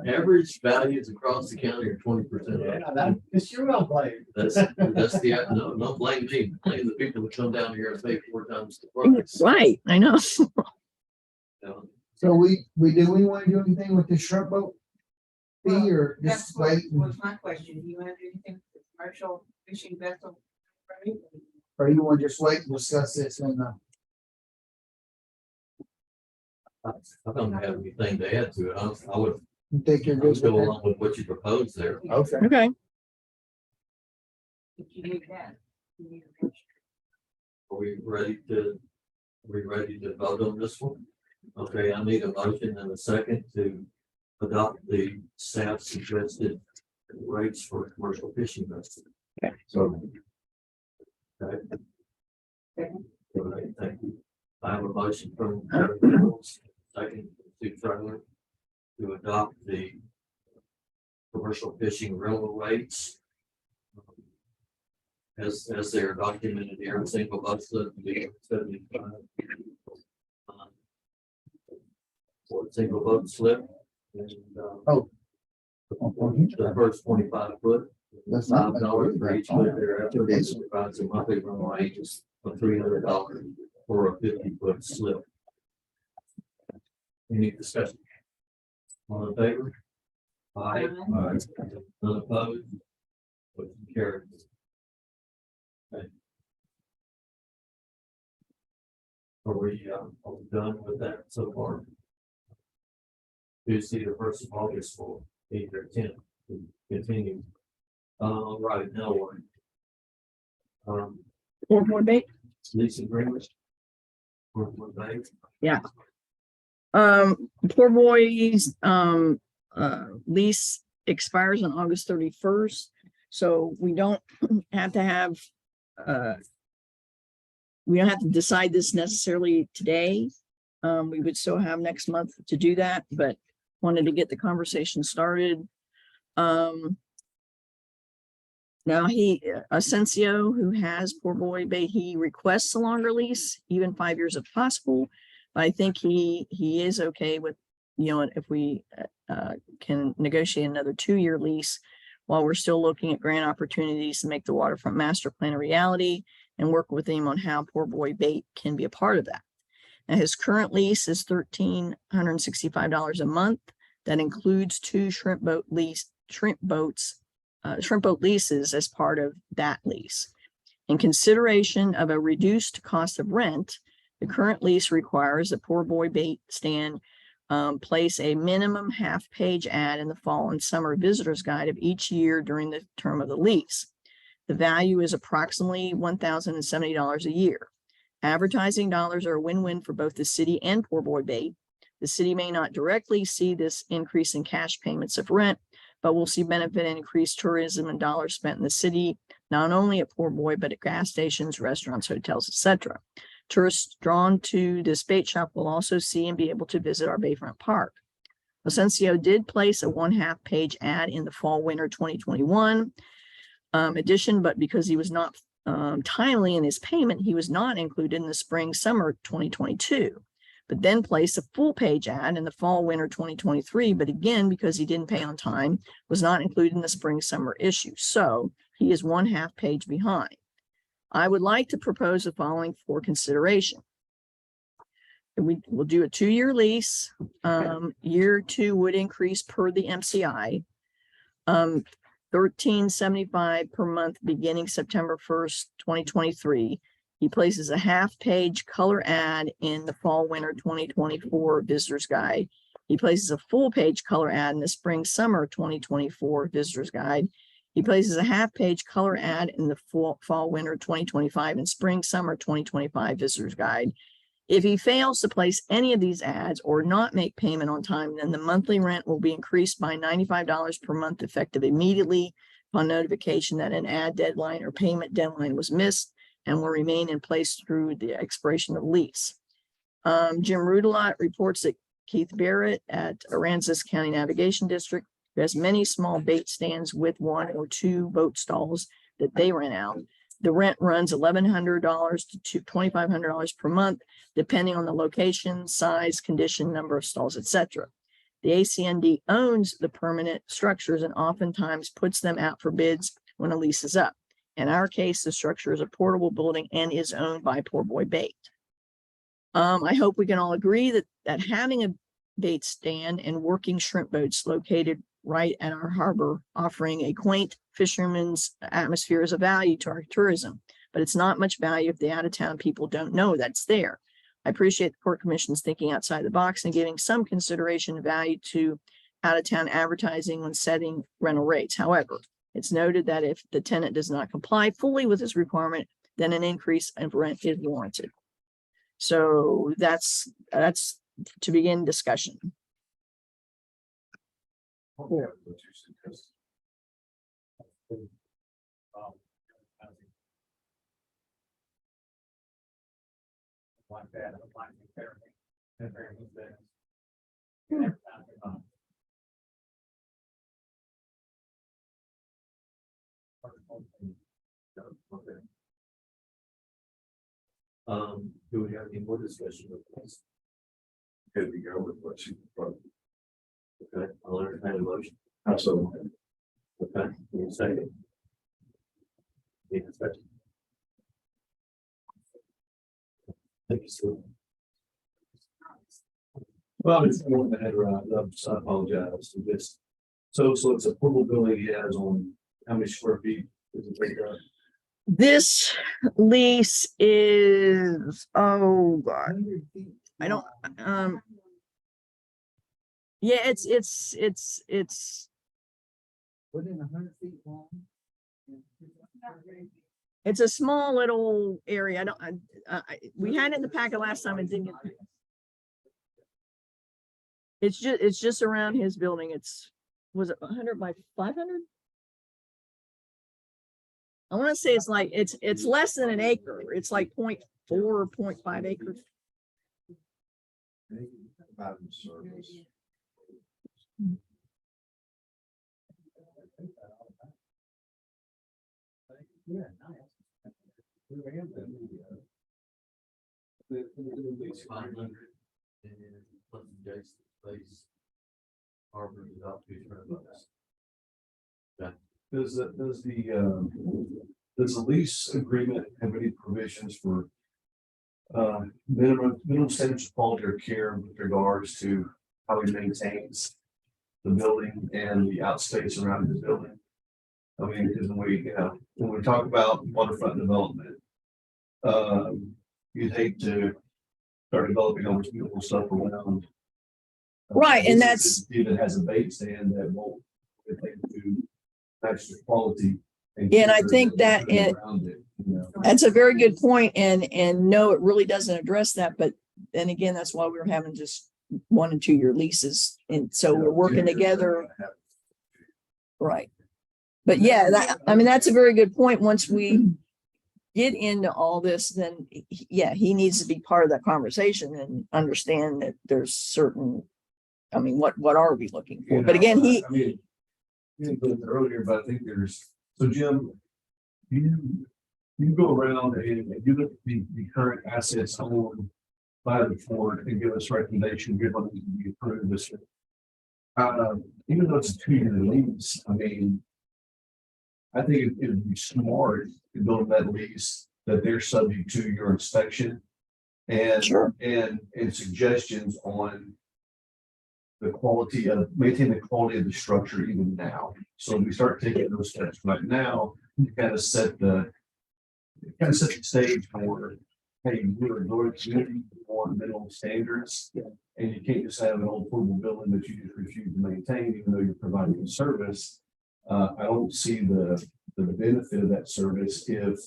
Speaker 3: Average values across the county are 20%.
Speaker 5: Yeah, that, it's your well played.
Speaker 3: That's the, no, don't blame me, blame the people that come down here and pay 4 times the price.
Speaker 1: Right, I know.
Speaker 3: You know.
Speaker 2: So we do we want to do anything with the shrimp boat fee or
Speaker 6: That's
Speaker 2: just
Speaker 6: what
Speaker 2: wait?
Speaker 6: was my question. Do you want to do anything with the commercial fishing vessel? permit?
Speaker 2: Or you want to just wait and discuss this in the?
Speaker 3: I don't have anything to add to it. I would
Speaker 2: You think you're good
Speaker 3: go
Speaker 2: with
Speaker 3: along with what you proposed there.
Speaker 2: that? Okay.
Speaker 1: Okay.
Speaker 6: If you need that. you need a motion.
Speaker 3: Are we ready to vote on this one? Okay, I need a motion and a second to adopt the staff suggested rates for commercial fishing vessels.
Speaker 4: So
Speaker 3: Okay.
Speaker 6: Second.
Speaker 3: All right, thank you. I have a motion from Terry Reynolds, second to Trevor to adopt the commercial fishing rental rates as they're documented here, single boat slip to be 75. For a single boat slip. And, the first 25 foot,
Speaker 2: That's not
Speaker 3: $5 for each foot thereafter. This provides a monthly rental wages of $300 for a 50-foot slip. Any discussion? All in favor? Aye. None opposed? Motion carries. Okay. Are we done with that so far? Tuesday, the 1st of August for 8 or 10. Continue. Right now, what?
Speaker 1: More bait.
Speaker 3: Lease agreement. For one bank.
Speaker 1: Poor boys, lease expires on August 31st. So we don't have to have, we don't have to decide this necessarily today. We would still have next month to do that, but wanted to get the conversation started. Now Asensio, who has Poor Boy Bay, he requests a longer lease, even 5 years if possible. But I think he is okay with, if we can negotiate another 2-year lease while we're still looking at grant opportunities to make the waterfront master plan a reality and work with him on how Poor Boy Bait can be a part of that. Now his current lease is $1,365 a month. That includes 2 shrimp boat leases as part of that lease. In consideration of a reduced cost of rent, the current lease requires that Poor Boy Bait Stand place a minimum half-page ad in the fall and summer visitors guide of each year during the term of the lease. The value is approximately $1,070 a year. Advertising dollars are a win-win for both the city and Poor Boy Bait. The city may not directly see this increase in cash payments of rent, but we'll see benefit in increased tourism and dollars spent in the city, not only at Poor Boy, but at gas stations, restaurants, hotels, etc. Tourists drawn to this bait shop will also see and be able to visit our Bayfront Park. Asensio did place a 1/2 page ad in the fall winter 2021 edition, but because he was not timely in his payment, he was not included in the spring summer 2022. But then placed a full page ad in the fall winter 2023, but again, because he didn't pay on time, was not included in the spring summer issue. So he is 1/2 page behind. I would like to propose the following for consideration. We will do a 2-year lease. Year 2 would increase per the MCI. $13.75 per month beginning September 1st, 2023. He places a 1/2 page color ad in the fall winter 2024 visitors guide. He places a full page color ad in the spring summer 2024 visitors guide. He places a 1/2 page color ad in the fall winter 2025 and spring summer 2025 visitors guide. If he fails to place any of these ads or not make payment on time, then the monthly rent will be increased by $95 per month effective immediately upon notification that an ad deadline or payment deadline was missed and will remain in place through the expiration of the lease. Jim Rudelot reports that Keith Barrett at Aransas County Navigation District, who has many small bait stands with 1 or 2 boat stalls that they rent out. The rent runs $1,100 to $2,500 per month, depending on the location, size, condition, number of stalls, etc. The ACND owns the permanent structures and oftentimes puts them out for bids when a lease is up. In our case, the structure is a portable building and is owned by Poor Boy Bait. I hope we can all agree that having a bait stand and working shrimp boats located right at our harbor, offering a quaint fisherman's atmosphere is a value to our tourism, but it's not much value if the out-of-town people don't know that's there. I appreciate the Port Commission's thinking outside the box and giving some consideration and value to out-of-town advertising when setting rental rates. However, it's noted that if the tenant does not comply fully with this requirement, then an increase in rent is warranted. So that's to begin discussion.
Speaker 4: What you suggest?
Speaker 5: Like that, like everything.
Speaker 4: Okay.
Speaker 3: Do we have any more discussion with this?
Speaker 4: Good to go with what you proposed.
Speaker 3: Okay, I'll entertain a motion.
Speaker 4: Also,
Speaker 3: Okay, give me a second. Any discussion? Thank you, sir. Well, it's more than that, so I apologize for this. So it's a portable building he has on how many square feet? Is it like,
Speaker 1: This lease is, oh God,
Speaker 2: 100 feet
Speaker 1: I don't,
Speaker 2: long.
Speaker 1: yeah, it's
Speaker 2: Within 100 feet long.
Speaker 1: it's a small little area. We had it in the packet last time and didn't get. It's just around his building. It's was it 100 by 500? I want to say it's like, it's less than an acre. It's like 0.4 or 0.5 acres.
Speaker 4: About the service.
Speaker 5: Yeah, nice.
Speaker 3: It's 500 and plus Jason's place. Harvard is out $200.
Speaker 7: Does the lease agreement have any provisions for minimum standards of quality or care with regards to how he maintains the building and the outspace around the building? I mean, because when we talk about waterfront development, you'd hate to start developing all this beautiful stuff around.
Speaker 1: Right, and
Speaker 7: businesses Even has a bait stand that won't to match the quality.
Speaker 1: And I think that
Speaker 7: around it, you know.
Speaker 1: that's a very good point, and no, it really doesn't address that, but then again, that's why we were having just 1 and 2 year leases, and so we're working together, right? But yeah, I mean, that's a very good point. Once we get into all this, then yeah, he needs to be part of that conversation and understand that there's certain, I mean, what are we looking for? But again,
Speaker 7: I mean, you didn't go there earlier, but I think so Jim, you go around and you look at the current assets owned by the board and give us recommendation, give them to be approved this year. Even though it's a 2-year lease, I mean, I think it'd be smart to build that lease that they're subject to your inspection and
Speaker 1: Sure.
Speaker 7: and suggestions on the quality of maintain the quality of the structure even now. So we start taking those steps right now, to kind of set the stage for, hey, we're a Northern community on minimum standards. And you can't just have an old portable building that you just refuse to maintain, even though you're providing a service. I don't see the benefit of that service if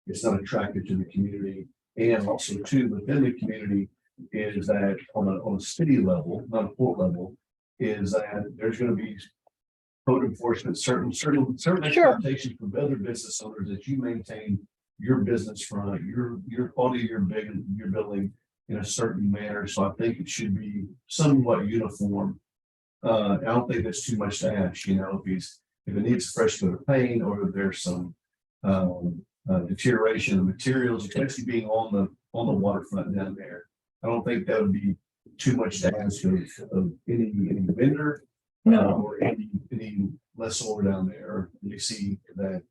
Speaker 7: it's not attractive to the community. And also too, within the community is that on a city level, not a port level, is that there's going to be code enforcement, certain
Speaker 1: Sure.
Speaker 7: expectations from other business owners that you maintain your business front, your quality of your building in a certain manner. So I think it should be somewhat uniform. I don't think that's too much to ask, you know, if it needs fresh coat of paint or if there's some deterioration of materials, especially being on the waterfront down there. I don't think that would be too much to ask of any vendor or any lessor down there. We see that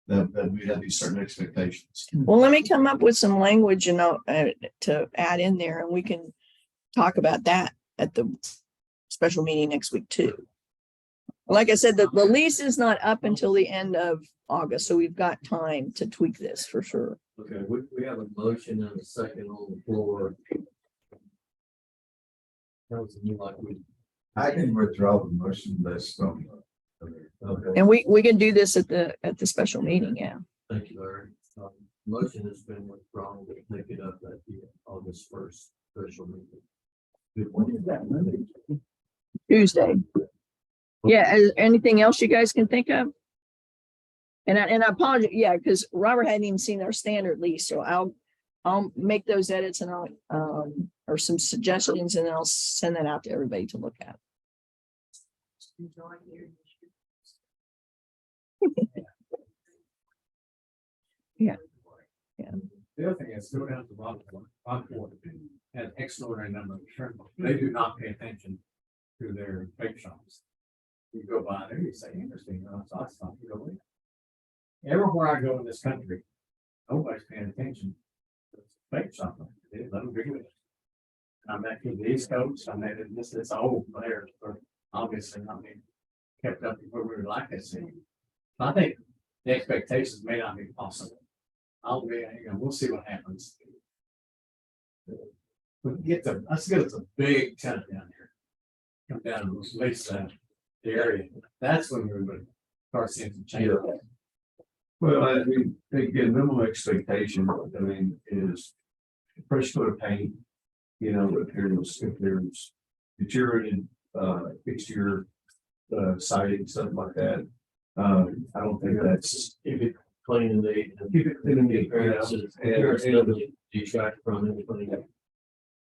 Speaker 7: that we have these certain expectations.
Speaker 1: Well, let me come up with some language, you know, to add in there, and we can talk about that at the special meeting next week too. Like I said, the lease is not up until the end of August, so we've got time to tweak this for sure.
Speaker 3: Okay, we have a motion and a second on the floor.
Speaker 4: I can withdraw the motion based on.
Speaker 3: Okay,
Speaker 1: And we can do this at the special meeting, yeah.
Speaker 3: thank you, Larry. Motion has been withdrawn. We'll take it up at the August 1st special meeting.
Speaker 7: What is that limit?
Speaker 1: Tuesday. Yeah, anything else you guys can think of? And I apologize, yeah, because Robert hadn't even seen our standard lease, so I'll make those edits and I'll or some suggestions, and then I'll send that out to everybody to look at. Yeah.
Speaker 5: The other thing is, go down to Rockport, an extraordinary number of terminals. They do not pay attention to their bake shops. You go by there, you say, interesting, so I stop, you go in. Everywhere I go in this country, nobody's paying attention to bake shop. They let them do it. I'm back to the East Coast, I mean, it's old there, but obviously not being kept up where we would like to see. I think the expectations may not be possible. We'll see what happens. Let's get us a big tenant down here. Come down and lease the area. That's when we would start seeing some change.
Speaker 7: Well, I mean, again, minimum expectation, I mean, is fresh coat of paint. You know, if there's deteriorated fixture, siding, something like that. I don't think that's,
Speaker 3: Keep it clean and neat.
Speaker 7: keep it clean and neat, you know,
Speaker 3: Appearances,
Speaker 7: and-
Speaker 3: appearance
Speaker 7: and-
Speaker 3: doesn't detract from anything.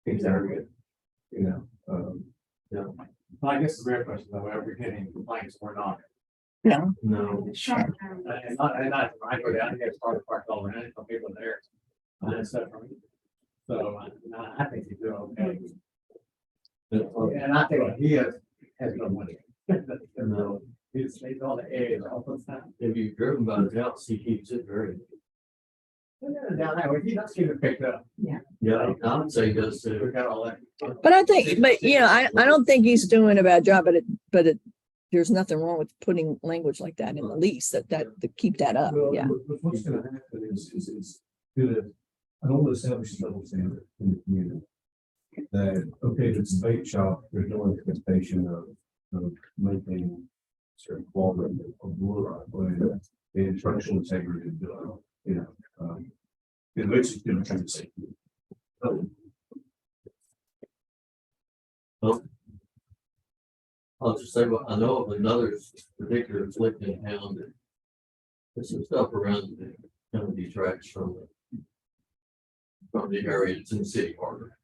Speaker 7: exactly, you know,
Speaker 5: I guess the real question, though, are we getting complaints or not?
Speaker 1: No,
Speaker 3: No.
Speaker 6: Short term.
Speaker 5: And not, I go down here, it's hard to park all around, some people there. And that's stuff from me. So I think he's doing okay. And I think he has no money.
Speaker 3: No.
Speaker 5: He's all the eggs all the time.
Speaker 3: If you've driven by his house, he keeps it very,
Speaker 5: Down there, he does keep it picked up.
Speaker 3: yeah, I would say he does
Speaker 5: We
Speaker 3: too.
Speaker 5: got all that.
Speaker 1: but I think, but you know, I don't think he's doing a bad job, but there's nothing wrong with putting language like that in the lease to keep that up.
Speaker 7: well,
Speaker 1: Yeah.
Speaker 7: but what's gonna happen is gonna, I don't want to establish a double standard in the community. That, okay, if it's a bait shop, there's no expectation of maintaining certain quality of water, but the instructional integrity, you know, it's gonna kind of say.
Speaker 3: I'll just say, well, I know of another particular afflict in town that there's some stuff around that kind of detracts from the area. It's in the city harbor.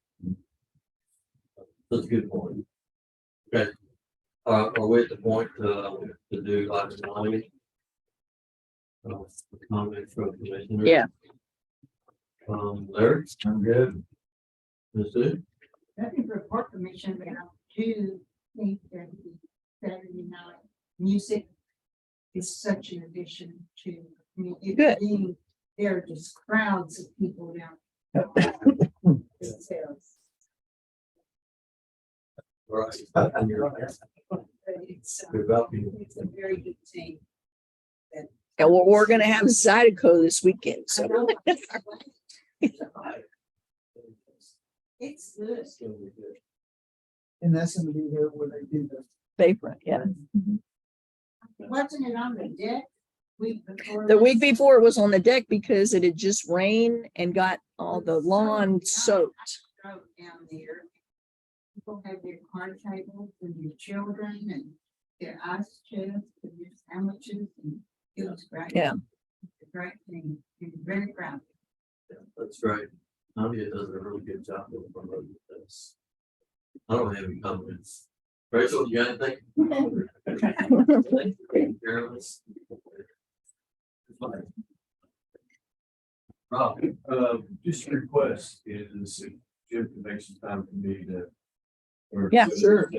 Speaker 3: That's a good point. Okay. Are we at the point to do item 9? Comments from the commissioner?
Speaker 1: Yeah.
Speaker 3: Larry,
Speaker 7: I'm good.
Speaker 3: Ms. Sue?
Speaker 6: Nothing for Port Commission, but I do think that the Saturday night music is such an addition to, I mean,
Speaker 1: Good.
Speaker 6: there are just crowds of people down.
Speaker 3: All right.
Speaker 6: But
Speaker 3: Good about you.
Speaker 6: it's a very good thing.
Speaker 1: And we're gonna have Zydeco this weekend, so.
Speaker 6: It's good.
Speaker 2: And that's gonna be there where they do the.
Speaker 1: Bayfront, yeah.
Speaker 6: Wasn't it on the deck week before?
Speaker 1: The week before it was on the deck because it had just rained and got all the lawn soaked.
Speaker 6: Down there. People have their card tables and their children and their ice chests and their sandwiches and it was great.
Speaker 1: Yeah.
Speaker 6: It's a great thing. It's very proud.
Speaker 3: Yeah, that's right. Nadia does a really good job of promoting this. I don't have any comments. Rachel, you got anything? Careless.
Speaker 7: Rob, just a request is if Jim can make some time for me to. or-
Speaker 1: Yeah,
Speaker 7: sure.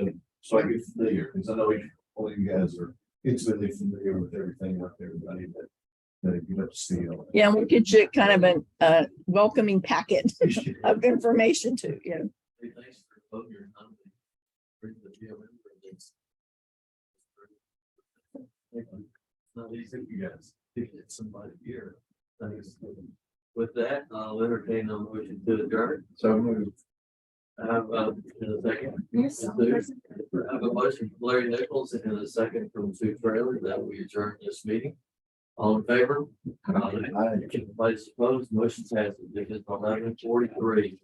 Speaker 7: So I get familiar, because I know all you guys are intimately familiar with everything out there, but I need to get up to speed on it.
Speaker 1: Yeah, and we'll get you kind of a welcoming packet of information too, yeah.
Speaker 3: Hey, thanks for voting your time. Bring the GM in for this. It's not easy, you guys, to get somebody here. Thanks. With that, I'll entertain a motion to adjourn.
Speaker 7: So moved.
Speaker 3: I have, in a second.
Speaker 6: Yes.
Speaker 3: I have a motion from Larry Nichols and a second from Sue Trailer that we adjourn this meeting. All in favor? Aye. Vice opposed, motion passes. It is 11:43.